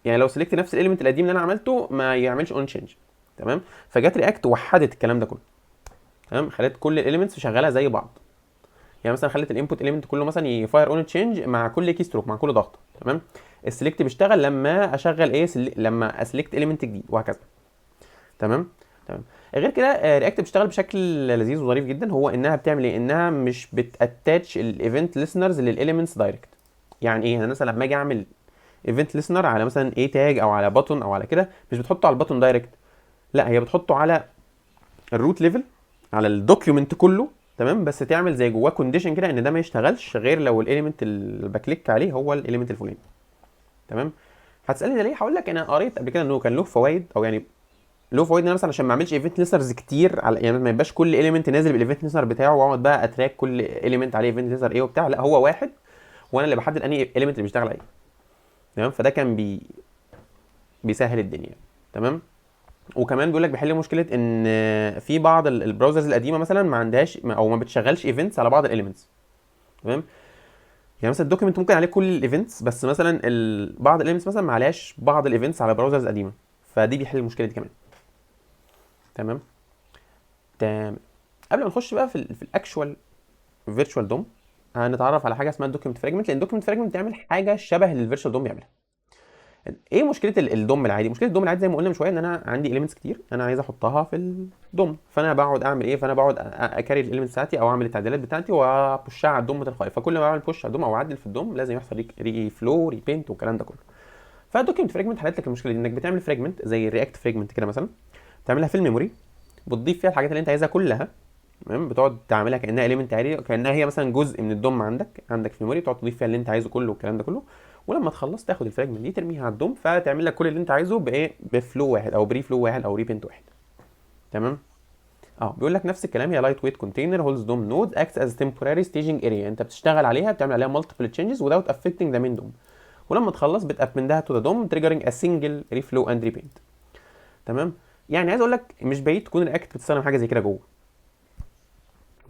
يعني لو سلكت نفس الاليمنت القديم اللي انا عملته ما يعملش اون تشينج، تمام. فجت رياكت وحدت الكلام ده كله، تمام، خلت كل الاليمنتس شغاله زي بعض. يعني مثلا خلت الانبوت اليمنت كله مثلا يفاير اون تشينج مع كل كي ستروك، مع كل ضغط، تمام. السلكت بيشتغل لما اشغل ايه لما اسلكت اليمنت جديد، وهكذا، تمام. تمام. غير كده رياكت بتشتغل بشكل لذيذ وظريف جدا، هو انها بتعمل ايه؟ انها مش بتاتاتش الايفنت ليسنرز للاليمنتس دايركت. يعني ايه؟ انا مثلا لما اجي اعمل ايفنت ليسنر على مثلا اي تاج او على بutton او على كده، مش بتحطه على البutton دايركت، لا هي بتحطه على الروت ليفل، على الدوكيومنت كله، تمام. بس تعمل زي جواه كونديشن كده ان ده ما يشتغلش غير لو الاليمنت اللي بكليك عليه هو الاليمنت الفلاني، تمام. هتسالني ده ليه؟ هقول لك انا قريت قبل كده انه كان له فوائد، او يعني له فوائد ان انا مثلا عشان ما اعملش ايفنت ليسرز كتير على، يعني ما يبقاش كل اليمنت نازل بالايفنت ليسر بتاعه واقعد بقى اتراك كل اليمنت عليه ايفنت ليسر ايه وبتاع، لا هو واحد وانا اللي بحدد انهي اليمنت اللي بيشتغل عليه. تمام. فده كان بيسهل الدنيا. تمام. وكمان بيقول لك بيحل مشكله ان في بعض البراوزرز القديمه مثلا ما عندهاش او ما بتشغلش ايفنتس على بعض الاليمنتس. تمام. يعني مثلا الدوكيمنت ممكن عليه كل الايفنتس، بس مثلا بعض الاليمنتس مثلا ما عليهاش بعض الايفنتس على براوزرز قديمه، فدي بيحل المشكله دي كمان. تمام. تمام. قبل ما نخش بقى في الاكشوال فيرتشوال دوم، هنتعرف على حاجه اسمها الدوكيمنت فراجمنت، لان الدوكيمنت فراجمنت بتعمل حاجه شبه اللي الفيرتشوال دوم بيعملها. ايه مشكله الدوم العادي؟ مشكله الدوم العادي زي ما قلنا من شويه ان انا عندي اليمنتس كتير انا عايز احطها في الدوم، فانا بقعد اعمل ايه؟ فانا بقعد اكاري الاليمنتس بتاعتي او اعمل التعديلات بتاعتي وابوشها على الدوم تلقائي، فكل ما بعمل بوش على الدوم او اعدل في الدوم لازم يحصل ري فلو ري بينت والكلام ده كله. فالدوكيمنت فراجمنت حلت لك المشكله دي، انك بتعمل فراجمنت زي الرياكت فراجمنت كده مثلا، تعملها في الميموري، بتضيف فيها الحاجات اللي انت عايزها كلها. تمام. بتقعد تعملها كانها اليمنت عادي، كانها هي مثلا جزء من الدوم عندك في الميموري، تقعد تضيف فيها اللي انت عايزه كله والكلام ده كله. ولما تخلص تاخد الفراجمنت دي ترميها على الدوم، فتعمل لك كل اللي انت عايزه بايه؟ بفلو واحد او بري فلو واحد او ريبنت واحد. تمام. بيقول لك نفس الكلام، هي لايت ويت كونتينر هولز دوم نود اكتس از تمبوراري ستيجنج اريا، انت بتشتغل عليها بتعمل عليها مالتيبل تشينجز without affecting the main دوم، ولما تخلص بتابندها تو ذا دوم triggering a single reflow and repaint. تمام. يعني عايز اقول لك مش بعيد تكون رياكت بتستخدم حاجه زي كده جوه،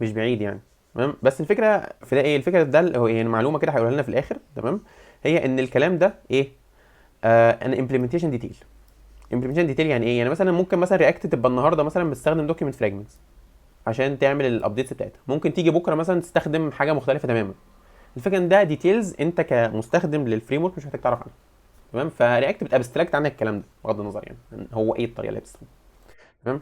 مش بعيد يعني. تمام. بس الفكره في ده ايه؟ الفكره ده اللي هو يعني معلومه كده هيقولها لنا في الاخر. تمام. هي ان الكلام ده ايه؟ ان امبلمنتيشن ديتيل. امبلمنتيشن ديتيل يعني ايه؟ يعني مثلا ممكن مثلا رياكت تبقى النهارده مثلا بتستخدم دوكيمنت فراجمنتس عشان تعمل الابديتس بتاعتها، ممكن تيجي بكره مثلا تستخدم حاجه مختلفه تماما. الفكره ان ده ديتيلز انت كمستخدم للفريم ورك مش محتاج تعرف عنها. تمام. فرياكت بتابستراكت عنك الكلام ده بغض النظر يعني هو ايه الطريقه اللي بتستخدمها. تمام.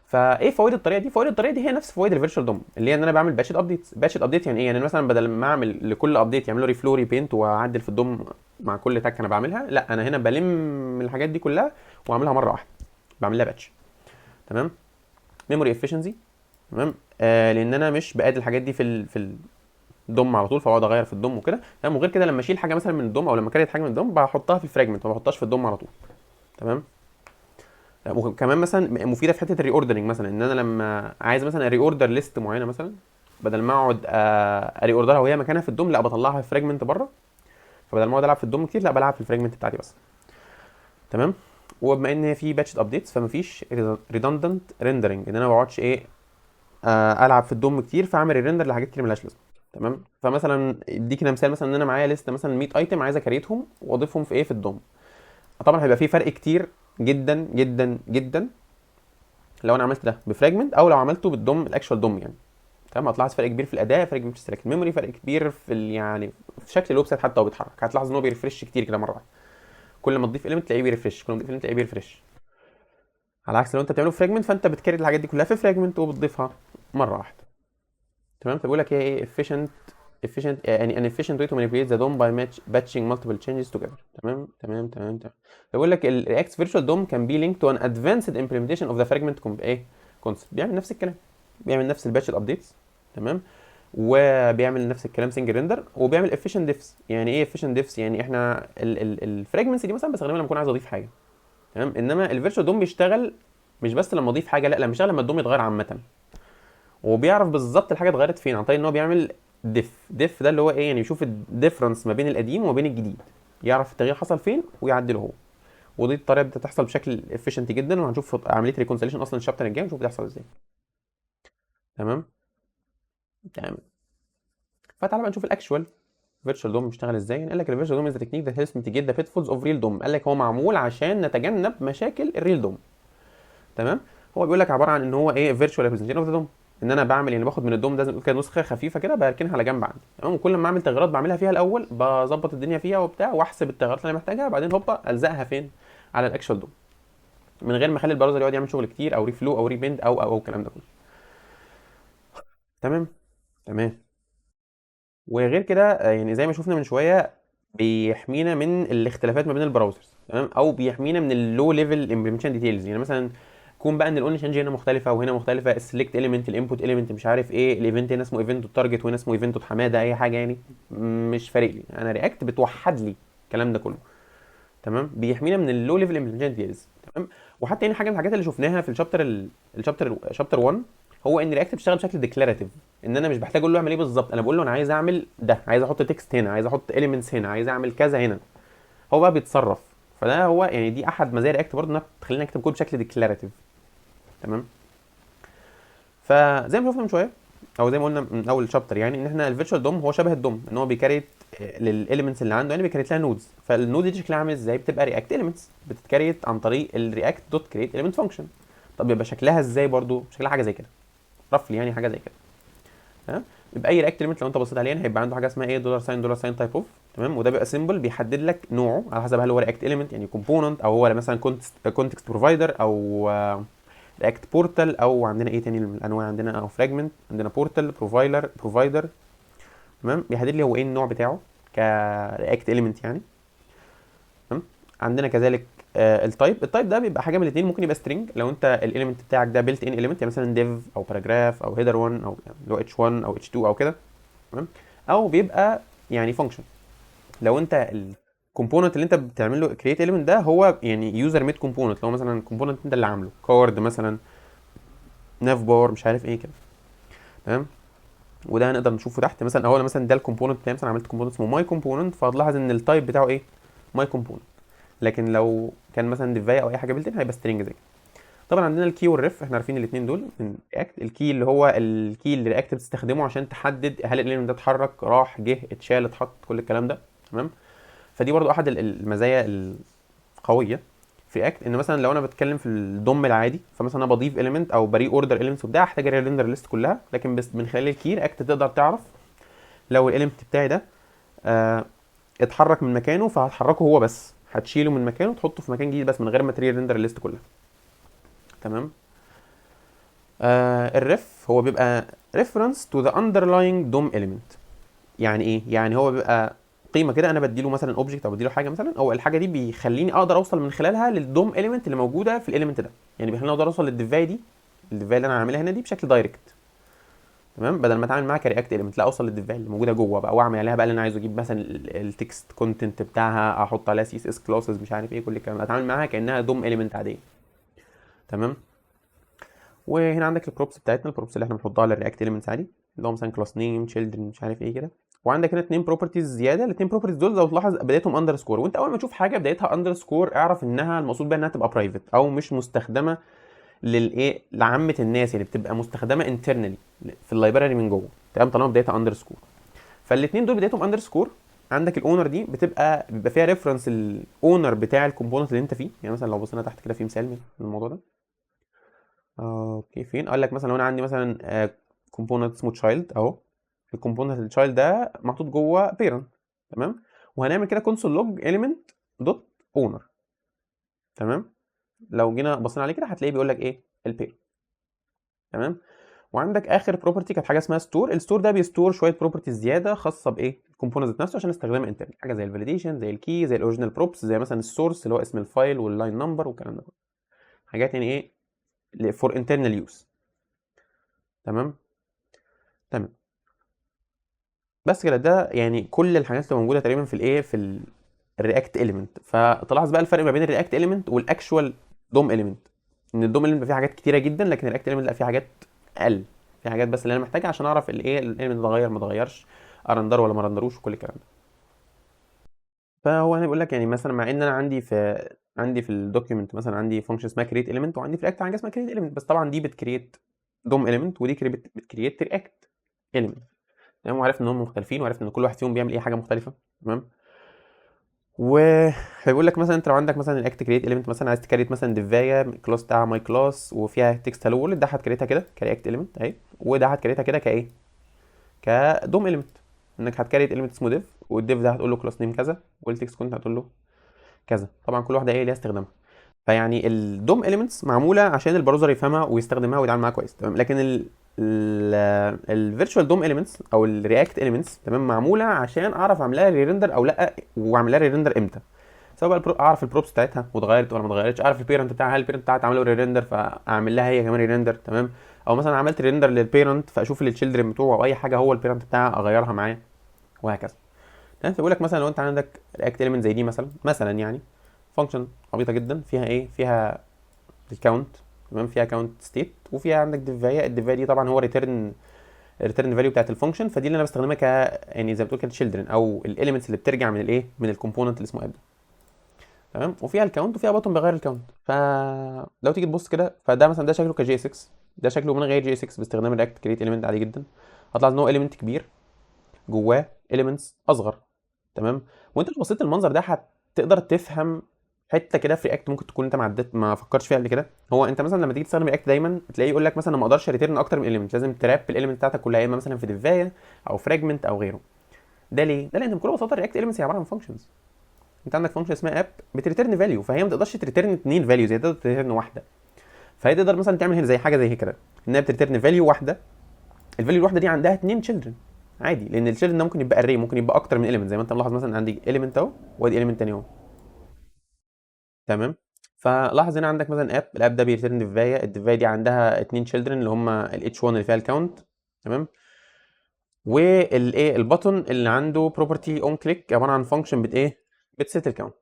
فايه فوائد الطريقه دي؟ فوائد الطريقه دي هي نفس فوائد الفيرتشوال دوم، اللي هي ان انا بعمل باتش ابديتس. باتش ابديت يعني ايه؟ يعني مثلا بدل ما اعمل لكل ابديت يعملوا ريفلو ريبينت واعدل في الدوم مع كل تاك انا بعملها، لا انا هنا بلم الحاجات دي كلها واعملها مره واحده، بعمل لها باتش. تمام. ميموري افشنسي. تمام. لان انا مش بقاد الحاجات دي في الدوم على طول، فاقعد اغير في الدوم وكده. تمام. وغير كده لما اشيل حاجه مثلا من الدوم او لما كريت حاجه من الدوم بحطها في الفراجمنت، ما بحطهاش في الدوم على طول. تمام. وكمان مثلا مفيده في حته الري اوردرنج، مثلا ان انا لما عايز مثلا ري اوردر ليست معينه مثلا، بدل ما اقعد اري اوردرها وهي مكانها في الدوم، لا بطلعها في فراجمنت بره. فبدل ما اقعد العب في الدوم كتير، لا بلعب في الفراجمنت بتاعتي بس. تمام. وبما ان في باتش ابديتس فمفيش ريدندنت ريندرنج، ان انا ما بقعدش ايه العب في الدوم كتير فاعمل الريندر لحاجات كتير ملهاش لازمه. تمام. فمثلا اديك مثال، مثلا ان انا معايا لسته مثلا 100 ايتم عايز اكريتهم واضيفهم في ايه؟ في الدوم. طبعا هيبقى في فرق كتير جدا جدا جدا لو انا عملت ده بفراجمنت او لو عملته بالدوم الاكشوال دوم يعني. تمام. هتلاحظ فرق كبير في الاداء، فرق كبير في استهلاك الميموري، فرق كبير في يعني في شكل الويب سايت حتى وهو بيتحرك. هتلاحظ ان هو بيرفرش كتير كده مره واحده، كل ما تضيف اليمنت تلاقيه بيرفرش، كل ما تضيف اليمنت تلاقيه بيرفرش. على عكس لو انت بتعمله فراجمنت فانت بتكرر الحاجات دي كلها في فراجمنت وبتضيفها مره واحده. تمام. فبيقول لك ايه؟ efficient يعني an efficient way to manipulate the DOM by batching multiple changes together. تمام تمام تمام تمام. فبيقول لك ال React Virtual DOM can be linked to an advanced implementation of the fragment concept. بيعمل نفس الكلام، بيعمل نفس الباتش الابديتس. تمام. وبيعمل نفس الكلام سنجل ريندر، وبيعمل efficient diffs. يعني ايه efficient diffs؟ يعني احنا الفراجمنتس دي مثلا بستخدمها لما اكون عايز اضيف حاجه. تمام. انما الفيرتشوال دوم بيشتغل مش بس لما اضيف حاجه، لا لما بيشتغل لما الدوم يتغير عامه، وبيعرف بالظبط الحاجه اتغيرت فين عن طريق ان هو بيعمل ديف ده اللي هو ايه؟ يعني يشوف الديفرنس ما بين القديم وما بين الجديد، يعرف التغيير حصل فين ويعدله هو. ودي الطريقه بتحصل بشكل افيشنت جدا، وهنشوف في عمليه ريكونسيليشن اصلا الشابتر الجاي نشوف بتحصل ازاي. تمام. تمام. فتعالى بقى نشوف الاكشوال فيرتشوال دوم بيشتغل ازاي. يعني قال لك الفيرتشوال دوم از تكنيك ذات هيلبس ميتيجيت ذا بيتفولز اوف ريل دوم. قال لك هو معمول عشان نتجنب مشاكل الريل دوم. تمام. هو بيقول لك عباره عن ان هو ايه؟ فيرتشوال ريبريزنتيشن اوف ذا دوم، ان انا بعمل يعني باخد من الدوم ده زي ما تقول كده نسخه خفيفه كده بركنها على جنب عندي. تمام. وكل ما اعمل تغييرات بعملها فيها الاول، بظبط الدنيا فيها وبتاع واحسب التغييرات اللي انا محتاجها، بعدين هوبا الزقها فين؟ على الاكشوال دوم، من غير ما اخلي البراوزر يقعد يعمل شغل كتير او ريفلو او ريبند او الكلام ده كله. تمام. تمام. وغير كده يعني زي ما شفنا من شويه بيحمينا من الاختلافات ما بين البراوزرز. تمام. او بيحمينا من اللو ليفل امبلمنتيشن ديتيلز. يعني مثلا يكون بقى ان الاونلي تشينج هنا مختلفه وهنا مختلفه، السلكت اليمنت الانبوت اليمنت مش عارف ايه، الايفنت هنا اسمه ايفنت التارجت وهنا اسمه ايفنت حماده، اي حاجه يعني مش فارق لي. انا رياكت بتوحد لي الكلام ده كله. تمام، بيحمينا من اللو ليفل امبلمنتيشن. تمام. وحتى يعني حاجه من الحاجات اللي شفناها في الشابتر 1 هو ان رياكت بتشتغل بشكل ديكلاراتيف، ان انا مش بحتاج اقول له اعمل ايه بالظبط، انا بقول له انا عايز اعمل ده، عايز احط تكست هنا، عايز احط اليمنتس هنا، عايز اعمل كذا هنا، هو بقى بيتصرف. فده هو يعني دي احد مزايا رياكت برضه، انها بتخلينا نكتب كود بشكل ديكلاراتيف. تمام. فزي ما شفنا من شويه، او زي ما قلنا من اول شابتر، يعني ان احنا الفيرتشوال دوم هو شبه الدوم، ان هو بيكريت للاليمنتس اللي عنده، يعني بيكريت لها نودز. فالنود دي شكلها عامل ازاي؟ بتبقى رياكت اليمنتس بتتكريت عن طريق الرياكت دوت كريت اليمنت فانكشن. طب يبقى شكلها ازاي؟ برضو شكلها حاجه زي كده، رفلي يعني حاجه زي كده. تمام. يبقى اي رياكت اليمنت لو انت بصيت عليه هيبقى عنده حاجه اسمها ايه، $$، تايب اوف. تمام. وده بيبقى سيمبل بيحدد لك نوعه على حسب هل هو رياكت اليمنت يعني كومبوننت، او هو مثلا كونتكست بروفايدر، او رياكت بورتال، او عندنا ايه تاني من الانواع عندنا، او فراجمنت، عندنا بورتال، بروفايدر. تمام. بيحدد لي هو ايه النوع بتاعه كرياكت اليمنت يعني. تمام. عندنا كذلك التايب ده بيبقى حاجه من الاثنين، ممكن يبقى سترينج لو انت الاليمنت بتاعك ده بيلت ان اليمنت، يعني مثلا ديف او باراجراف او هيدر 1 او اللي هو اتش 1 او اتش 2 او كده. تمام. او بيبقى يعني فانكشن لو انت الكومبوننت اللي انت بتعمل له كرييت اليمنت ده هو يعني يوزر ميد كومبوننت، لو مثلا كومبوننت انت اللي عامله كارد مثلا، ناف بار، مش عارف ايه كده. تمام. وده هنقدر نشوفه تحت مثلا، اهو مثلا ده الكومبوننت بتاعي، مثلا عملت كومبوننت اسمه ماي كومبوننت، فهتلاحظ ان التايب بتاعه ايه، ماي كومبوننت. لكن لو كان مثلا ديفاي او اي حاجه بلتن هيبقى سترينج زي كده. طبعا عندنا الكي والريف، احنا عارفين الاثنين دول من رياكت. الكي اللي هو الكي اللي رياكت بتستخدمه عشان تحدد هل الاليمنت ده اتحرك، راح، جه، اتشال، اتحط، كل الكلام ده. تمام. فدي برضو احد المزايا القويه في رياكت، ان مثلا لو انا بتكلم في الضم العادي، فمثلا انا بضيف اليمنت او بري اوردر اليمنتس وبتاع، احتاج الريندر ليست كلها، لكن بس من خلال الكي رياكت تقدر تعرف لو الاليمنت بتاعي ده آه اتحرك من مكانه، فهتحركه هو بس، هتشيله من مكانه تحطه في مكان جديد بس من غير ما تري الريندر ليست كلها. تمام. الريف هو بيبقى reference to the underlying DOM element. يعني ايه؟ يعني هو بيبقى قيمه كده، انا بديله مثلا اوبجكت او بديله حاجه مثلا، او الحاجه دي بيخليني اقدر اوصل من خلالها للدوم اليمنت اللي موجوده في الاليمنت ده، يعني بيخليني اقدر اوصل للديفاي دي، الديفاي اللي انا عاملها هنا دي بشكل دايركت. تمام. بدل ما اتعامل معاها كرياكت اليمنت، لا، اوصل للديفاي اللي موجوده جوه بقى، واعمل عليها بقى اللي انا عايزه، اجيب مثلا التكست كونتنت بتاعها، احط عليها سي اس اس كلاسز، مش عارف ايه، كل الكلام ده اتعامل معاها كانها دوم اليمنت عاديه. تمام. وهنا عندك البروبس بتاعتنا، البروبس اللي احنا بنحطها للرياكت اليمنتس عادي، اللي هو مثلا كلاس نيم، تشيلدرن، مش عارف ايه كده. وعندك هنا اتنين بروبرتيز زياده، الاتنين بروبرتيز دول لو تلاحظ بدايتهم اندرسكور، وانت اول ما تشوف حاجه بدايتها اندرسكور اعرف انها المقصود بيها انها تبقى برايفت او مش مستخدمه للايه، لعامه الناس، يعني بتبقى مستخدمه انترنالي في اللايبراري من جوه. تمام. طالما بدايتها اندرسكور، فالاثنين دول بدايتهم اندرسكور. عندك الاونر دي بيبقى فيها ريفرنس الاونر بتاع الكومبوننت اللي انت فيه، يعني مثلا لو بصينا تحت كده في مثال من الموضوع ده. اوكي، فين؟ قال لك مثلا لو انا عندي مثلا كومبوننت اسمه تشايلد اهو، الكومبوننت التشايلد ده محطوط جوه بيرنت. تمام. وهنعمل كده كونسول لوج اليمنت دوت اونر. تمام. لو جينا بصينا عليه كده هتلاقيه بيقول لك ايه، البيرنت. تمام. وعندك اخر بروبرتي كانت حاجه اسمها ستور. الستور ده بيستور شويه بروبرتيز زياده خاصه بايه، الكومبوننت ذات نفسه، عشان استخدامها انترنال، حاجه زي الفاليديشن، زي الكي، زي الاوريجينال بروبس، زي مثلا السورس اللي هو اسم الفايل واللاين نمبر والكلام ده كله، حاجات يعني ايه فور انترنال يوز. تمام. تمام. بس كده، ده يعني كل الحاجات اللي موجوده تقريبا في الايه، في الرياكت اليمنت. فتلاحظ بقى الفرق ما بين الرياكت اليمنت والاكشوال دوم اليمنت، ان الدوم اليمنت فيه حاجات كتيره جدا، لكن الرياكت اليمنت لا، فيه حاجات اقل، في حاجات بس اللي انا محتاجها عشان اعرف الايه الاليمنت اتغير ما اتغيرش، ارندر ولا ما رندروش، وكل الكلام ده. فهو انا بقول لك يعني مثلا، مع ان انا عندي في الدوكيومنت مثلا عندي فانكشن اسمها كريت اليمنت، وعندي في الرياكت حاجه اسمها كريت اليمنت، بس طبعا دي بتكريت دوم اليمنت، ودي بتكريت رياكت اليمنت. تمام. وعرفت ان هم مختلفين، وعرفت ان كل واحد فيهم بيعمل ايه، حاجه مختلفه. تمام. وهيقول لك مثلا انت لو عندك مثلا الاكت كريت اليمنت، مثلا عايز تكريت مثلا ديفايه كلاس بتاع ماي كلاس وفيها تكست هالو وورلد، ده هتكريتها كده كرياكت اليمنت اهي، وده هتكريتها كده كايه، كدوم اليمنت، انك هتكريت اليمنت اسمه ديف، والديف ده هتقول له كلاس نيم كذا، والتكست كنت هتقول له كذا. طبعا كل واحده ايه ليها استخدامها. فيعني الدوم اليمنتس معموله عشان البراوزر يفهمها ويستخدمها ويتعامل معاها كويس. تمام. لكن الفيرتشوال دوم اليمنتس او الرياكت اليمنتس تمام معموله عشان اعرف اعملها ريرندر او لا، واعملها ريرندر امتى، سواء بقى اعرف البروبس بتاعتها واتغيرت ولا ما اتغيرتش، اعرف البيرنت بتاعها، هل البيرنت بتاعها اتعمل له ريرندر فاعمل لها هي كمان ريرندر. تمام. او مثلا عملت ريرندر للبيرنت فاشوف التشيلدرن بتوعه او اي حاجه هو البيرنت بتاعها اغيرها معاه، وهكذا. تمام. فبيقول لك مثلا لو انت عندك رياكت اليمنت زي دي مثلا يعني، فانكشن عبيطه جدا، فيها ايه؟ فيها الكاونت، تمام، فيها كاونت ستيت، وفيها عندك ديفايه. الديفايه دي طبعا هو الريتيرن فاليو بتاعت الفانكشن، فدي اللي انا بستخدمها يعني زي ما بتقول كده تشيلدرن، او الاليمنتس اللي بترجع من الايه، من الكومبوننت اللي اسمه اب. تمام. وفيها الكاونت، وفيها بطن بغير الكاونت. فلو تيجي تبص كده، فده مثلا ده شكله كجي اس 6، ده شكله من غير جي اس 6 باستخدام الرياكت كريت اليمنت عادي جدا. هتلاحظ ان هو اليمنت كبير جواه اليمنتس اصغر. تمام. وانت لو بصيت المنظر ده هتقدر تفهم حته كده في رياكت ممكن تكون انت ما فكرتش فيها قبل كده. هو انت مثلا لما تيجي تستخدم رياكت دايما تلاقيه يقول لك مثلا ما اقدرش ريتيرن اكتر من اليمنت، لازم تراب الاليمنت بتاعتك كلها، يا اما مثلا في ديفايه او فراجمنت او غيره. ده ليه؟ ده لان بكل بساطه الرياكت اليمنتس هي عباره عن فانكشنز. انت عندك فانكشن اسمها اب بتريتيرن فاليو، فهي ما تقدرش تريتيرن اثنين فاليوز، هي تقدر تريتيرن واحده. فهي تقدر مثلا تعمل هنا زي حاجه زي كده، انها بتريتيرن فاليو واحده. الفاليو الواحده دي عندها اثنين تشيلدرن عادي، لان التشيلدرن ده ممكن يبقى اري، ممكن يبقى اكتر من اليمنت. زي ما انت ملاحظ مثلا عندي اليمنت اهو، وادي اليمنت تاني اهو. تمام. فلاحظ هنا عندك مثلا الاب ده بيرترن ديفايه، الديفايه دي عندها اتنين تشيلدرن اللي هم الاتش 1 اللي فيها الكاونت. تمام. والايه البutton اللي عنده بروبرتي اون كليك عباره عن فانكشن بتسيت الكاونت.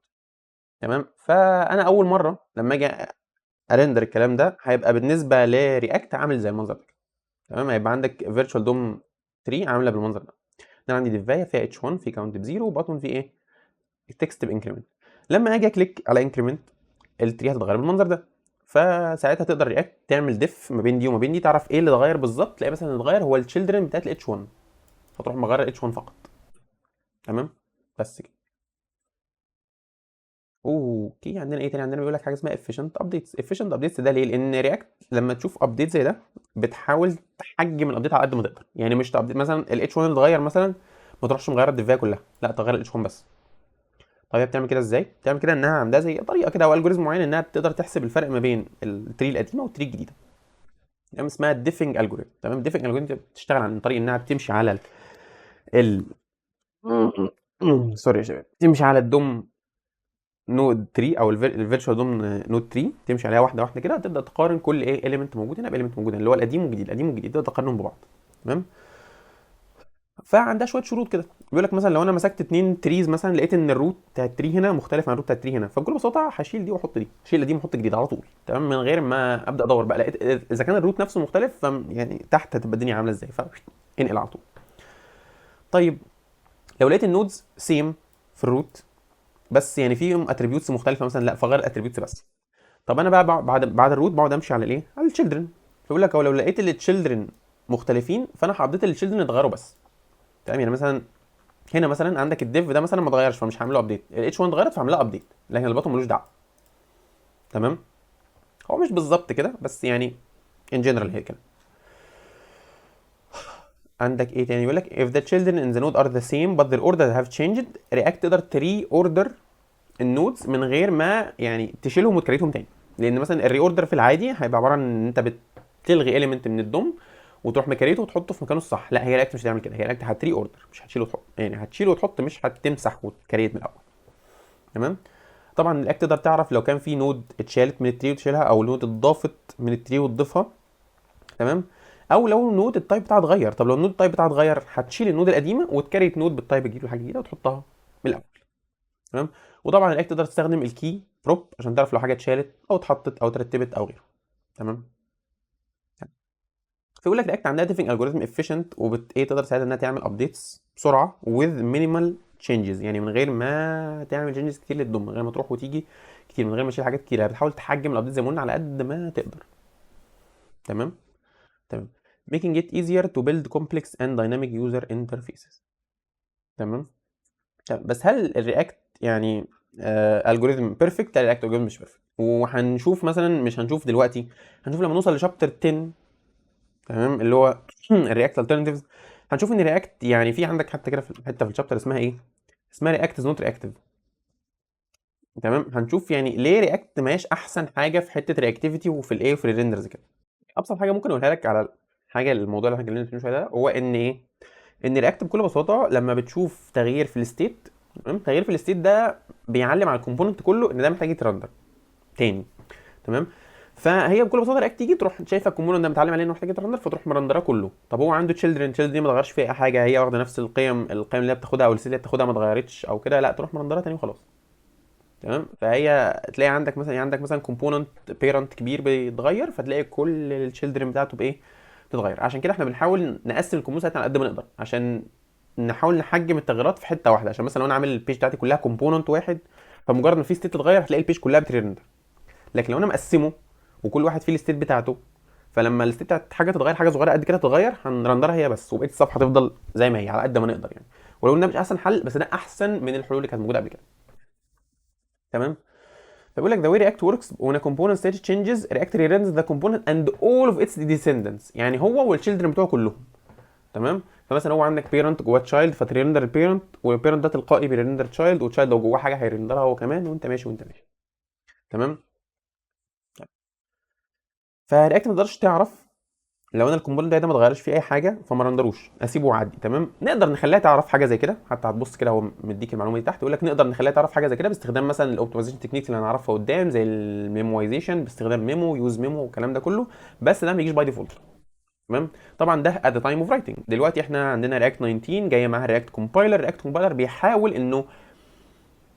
تمام. فانا اول مره لما اجي ارندر الكلام ده هيبقى بالنسبه لرياكت عامل زي المنظر ده. تمام. هيبقى عندك فيرتشوال دوم 3 عامله بالمنظر ده. انا عندي ديفايه فيها اتش 1 في كاونت بزيرو، وباتون في ايه؟ التكست بانكريمنت. لما اجي اكليك على انكريمنت التري هتتغير بالمنظر ده. فساعتها تقدر رياكت تعمل ديف ما بين دي وما بين دي، تعرف ايه اللي اتغير بالظبط. تلاقي مثلا اللي اتغير هو التشيلدرن بتاعت الاتش 1، فتروح مغير الاتش 1 فقط. تمام. بس كده. اوكي. عندنا ايه تاني؟ عندنا بيقول لك حاجه اسمها efficient updates. efficient updates ده ليه؟ لان رياكت لما تشوف ابديت زي ده بتحاول تحجم الابديت على قد ما تقدر. يعني مش تابديت مثلا الاتش 1 اتغير مثلا ما تروحش مغير الديفايه كلها، لا تغير الاتش 1 بس. طيب هي بتعمل كده ازاي؟ بتعمل كده انها عندها زي طريقه كده او الجوريزم معين انها تقدر تحسب الفرق ما بين التري القديمه والتري الجديده. يعني اسمها الديفنج الجوريزم. تمام. الديفنج الجوريزم بتشتغل عن طريق انها بتمشي على ال سوري يا شباب، تمشي على الدوم نود 3 او الفيرتشوال دوم نود 3، تمشي عليها واحده واحده كده، تبدا تقارن كل ايه اليمنت موجود هنا باليمنت موجود هنا، اللي هو القديم والجديد، القديم والجديد، تبدا تقارنهم ببعض. تمام. فعندها شويه شروط كده. بيقول لك مثلا لو انا مسكت اتنين تريز مثلا، لقيت ان الروت بتاع التري هنا مختلف عن الروت بتاع التري هنا، فبكل بساطه هشيل دي واحط دي، هشيل القديم واحط الجديد على طول. تمام. من غير ما ابدا ادور بقى، لقيت اذا كان الروت نفسه مختلف يعني تحت هتبقى الدنيا عامله ازاي، انقل على طول. طيب لو لقيت النودز سيم في الروت، بس يعني فيهم اتريبيوتس مختلفه مثلا، لا فغير الاتريبيوتس بس. طب انا بقى بعد الروت بقعد امشي على الايه؟ على التشيلدرن. فيقول لك هو لو لقيت التشيلدرن مختلفين فانا حطيت التشيلدرن اتغيروا بس. تمام. يعني مثلا هنا مثلا عندك الديف ده مثلا ما اتغيرش فمش هعمل له ابديت، الاتش 1 اتغيرت فهعمل لها ابديت، لكن الباطن ملوش دعوه. تمام. هو مش بالظبط كده بس يعني ان جنرال هي كده. عندك ايه تاني؟ يقول لك if the children in the node are the same but their order have changed react تقدر تري اوردر النودز من غير ما يعني تشيلهم وتكريتهم تاني. لان مثلا الري اوردر في العادي هيبقى عباره عن ان انت بتلغي اليمنت من الدوم وتروح مكريته وتحطه في مكانه الصح. لا هي رياكت مش هتعمل كده، هي رياكت هتري اوردر، مش هتشيله وتحط، يعني هتشيله وتحط مش هتمسح وتكريت من الاول. تمام. طبعا الاكت تقدر تعرف لو كان في نود اتشالت من التري وتشيلها، او نود اتضافت من التري وتضيفها. تمام. او لو النود التايب بتاعها اتغير. طب لو النود التايب بتاعها اتغير هتشيل النود القديمه وتكريت نود بالتايب الجديد وحاجه جديده وتحطها من الاول. تمام. وطبعا الاكت تقدر تستخدم الكي بروب عشان تعرف لو حاجه اتشالت او اتحطت او ترتبت او غيره. تمام. فيقول لك الاكت عندها ديفنج الجوريزم افيشنت، ايه تقدر تساعدها انها تعمل ابديتس بسرعه with minimal changes، يعني من غير ما تعمل changes كتير للدوم، من غير ما تروح وتيجي كتير، من غير ما تشيل حاجات كتير. يعني بتحاول تحجم الابديت زي ما قلنا على قد ما تقدر. تمام. تمام. making it easier to build complex and dynamic user interfaces. تمام. بس هل الرياكت يعني الجوريزم بيرفكت؟ لا الرياكت الجوريزم مش بيرفكت، وهنشوف مثلا، مش هنشوف دلوقتي، هنشوف لما نوصل لشابتر 10. تمام. اللي هو الرياكت alternatives. هنشوف ان رياكت يعني في عندك حتى كده في حته في الشابتر اسمها ايه؟ اسمها رياكت از نوت رياكتيف. تمام. هنشوف يعني ليه رياكت ماهيش احسن حاجه في حته رياكتيفيتي وفي الايه وفي الريندرز كده. ابسط حاجه ممكن اقولها لك على حاجه الموضوع اللي احنا اتكلمنا فيه شويه ده، هو ان ايه؟ ان رياكت بكل بساطه لما بتشوف تغيير في الستيت، تمام، تغيير في الستيت ده بيعلم على الكومبوننت كله ان ده محتاج يترندر تاني. تمام. فهي بكل بساطه رياكت تيجي تروح شايفه الكومبوننت ده متعلم عليه انه محتاج يترندر، فتروح مرندراه كله. طب هو عنده تشيلدرن دي ما اتغيرش فيها حاجه، هي واخده نفس القيم اللي هي بتاخدها او السيل اللي بتاخدها ما اتغيرتش او كده، لا تروح مرندرها تاني وخلاص. تمام. فهي تلاقي عندك مثلا كومبوننت بيرنت كبير بيتغير، فتلاقي كل الشيلدرن بتاعته بايه تتغير. عشان كده احنا بنحاول نقسم الكومبوننت بتاعتنا على قد ما نقدر، عشان نحاول نحجم التغيرات في حته واحده. عشان مثلا لو انا عامل البيج بتاعتي كلها كومبوننت واحد، فمجرد ما في ستيت تتغير هتلاقي البيج كلها بترندر. لكن لو انا مقسمه وكل واحد فيه الستيت بتاعته، فلما الستيت بتاعت حاجه تتغير، حاجه صغيره قد كده تتغير، هنرندرها هي بس، وبقيه الصفحه تفضل زي ما هي على قد ما نقدر يعني. ولو ان ده مش احسن حل، بس ده احسن من الحلول اللي كانت موجوده قبل كده. تمام. فبيقول لك the way React works when a component state changes React rerenders the component and all of its descendants، يعني هو والchildren بتوعه كلهم. تمام. فمثلا هو عندك بيرنت جواه تشايلد، فتريندر البيرنت، والبيرنت ده تلقائي بيرندر تشايلد، والتشايلد لو جواه حاجه هيرندرها هو كمان، وانت ماشي وانت ماشي. تمام. فرياكت ما تقدرش تعرف لو انا الكومبوننت ده ما اتغيرش فيه اي حاجه، فما رندروش، اسيبه وعدي. تمام. نقدر نخليها تعرف حاجه زي كده، حتى هتبص كده هو مديك المعلومه دي تحت، يقول لك نقدر نخليها تعرف حاجه زي كده باستخدام مثلا الاوبتمايزيشن تكنيكس اللي هنعرفها قدام، زي الميمويزيشن باستخدام ميمو، يوز ميمو، والكلام ده كله. بس ده ما بيجيش باي ديفولت. تمام. طبعا ده at the time of writing. دلوقتي احنا عندنا رياكت 19 جايه معاها رياكت كومبايلر. رياكت كومبايلر بيحاول انه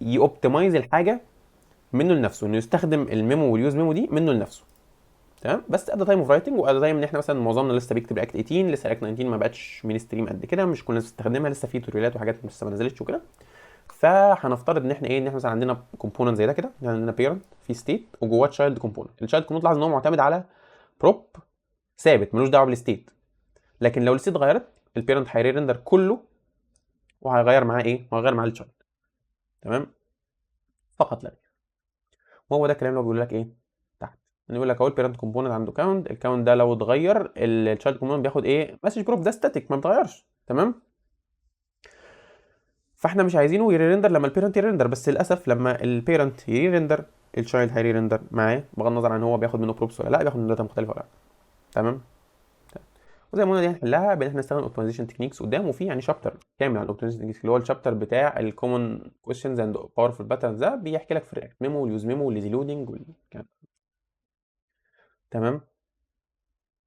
يوبتمايز الحاجه منه لنفسه، انه يستخدم الميمو واليوز ميمو دي منه لنفسه. تمام. بس at the time of writing، و at the time ان احنا مثلا معظمنا لسه بيكتب رياكت 18، لسه رياكت 19 ما بقتش مين ستريم قد كده، مش كل الناس بتستخدمها، لسه في توتوريالات وحاجات لسه ما نزلتش وكده. فهنفترض ان احنا ايه، ان احنا مثلا عندنا كومبوننت زي ده كده، يعني عندنا بيرنت في ستيت وجواه تشايلد كومبوننت. التشايلد كومبوننت لاحظ ان هو معتمد على بروب ثابت ملوش دعوه بالستيت. لكن لو الستيت اتغيرت، البيرنت هيريندر كله، وهيغير معاه ايه؟ وهيغير معاه التشايلد. تمام. فقط لا غير. وهو ده الكلام اللي هو بيقول لك ايه تحت. يعني يقول لك اهو البيرنت كومبوننت عنده كاونت، الكاونت ده لو اتغير التشايلد كومبوننت بياخد ايه؟ مسج بروب، ده ستاتيك ما بيتغيرش. تمام. فاحنا مش عايزينه يريندر لما البيرنت يريندر، بس للاسف لما البيرنت يريندر التشايلد هيريندر معاه، بغض النظر عن هو بياخد منه بروبس ولا لا، بياخد منه داتا مختلفه ولا لا. تمام. وزي ما قلنا دي هنحلها بان احنا نستخدم اوبتمايزيشن تكنيكس قدام، وفي يعني شابتر كامل عن الاوبتمايزيشن تكنيكس، اللي هو الشابتر بتاع الكومن كويشنز اند باورفul باترنز، ده بيحكي لك في الرياكت ميمو واليوز ميمو والليزي لودنج والكلام. تمام.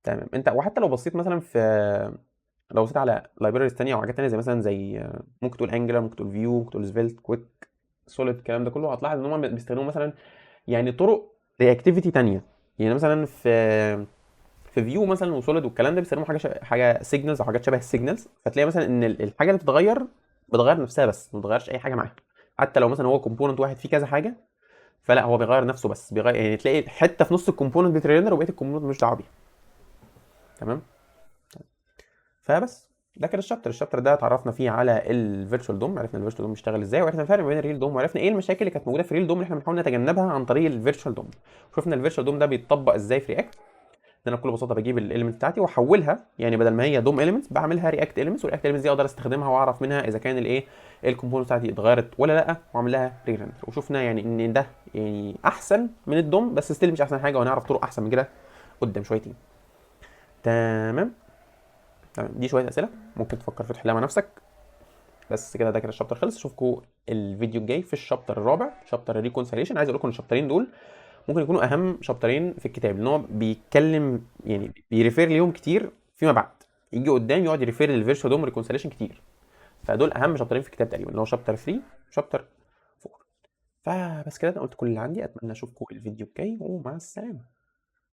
تمام. انت وحتى لو بصيت مثلا في، لو بصيت على لايبريز ثانيه او حاجات ثانيه، زي مثلا زي ممكن تقول انجلر، ممكن تقول فيو، ممكن تقول سفيلت، كويك، سوليد، الكلام ده كله، هتلاحظ ان هم بيستخدموا مثلا يعني طرق رياكتيفيتي ثانيه. يعني مثلا في فيو مثلا وسوليد والكلام ده بيستخدموا حاجه سيجنالز او حاجات شبه السيجنالز. فتلاقي مثلا ان الحاجه اللي بتتغير بتغير نفسها بس، ما بتغيرش اي حاجه معاها. حتى لو مثلا هو كومبوننت واحد فيه كذا حاجه، فلا هو بيغير نفسه بس، بيغير يعني تلاقي حته في نص الكومبوننت بتريندر وبقيه الكومبوننت مش دعوه بيها. تمام. فبس ده كده الشابتر ده اتعرفنا فيه على الفيرتشوال دوم، عرفنا الفيرتشوال دوم بيشتغل ازاي، وعرفنا الفرق بين الريل دوم، وعرفنا ايه المشاكل اللي كانت موجوده في الريل دوم اللي احنا بنحاول نتجنبها عن طريق الفيرتشوال دوم. شفنا الفيرتشوال دوم ده بيتطبق ازاي في رياكت. ان انا بكل بساطه بجيب الاليمنت بتاعتي واحولها، يعني بدل ما هي دوم اليمنتس بعملها رياكت اليمنتس، والرياكت اليمنتس دي اقدر استخدمها واعرف منها اذا كان الايه الكومبوننت بتاعتي اتغيرت ولا لا، واعمل لها ري ريندر. وشفنا يعني ان ده يعني احسن من الدوم، بس ستيل مش احسن حاجه، وهنعرف طرق احسن من كده قدام شويتين. تمام. تمام. دي شويه اسئله ممكن تفكر في تحلها مع نفسك. بس كده، ده كده الشابتر خلص. اشوفكم الفيديو الجاي في الشابتر الرابع، شابتر الريكونسيليشن. عايز اقول لكم الشابترين دول ممكن يكونوا اهم شابترين في الكتاب، لان هو بيتكلم يعني بيريفير ليهم كتير فيما بعد، يجي قدام يقعد يريفير للفيرشوال دوم ريكونسيليشن كتير. فدول اهم شابترين في الكتاب تقريبا، اللي هو شابتر 3 شابتر 4. فبس كده انا قلت كل اللي عندي. اتمنى اشوفكم الفيديو الجاي، ومع السلامه.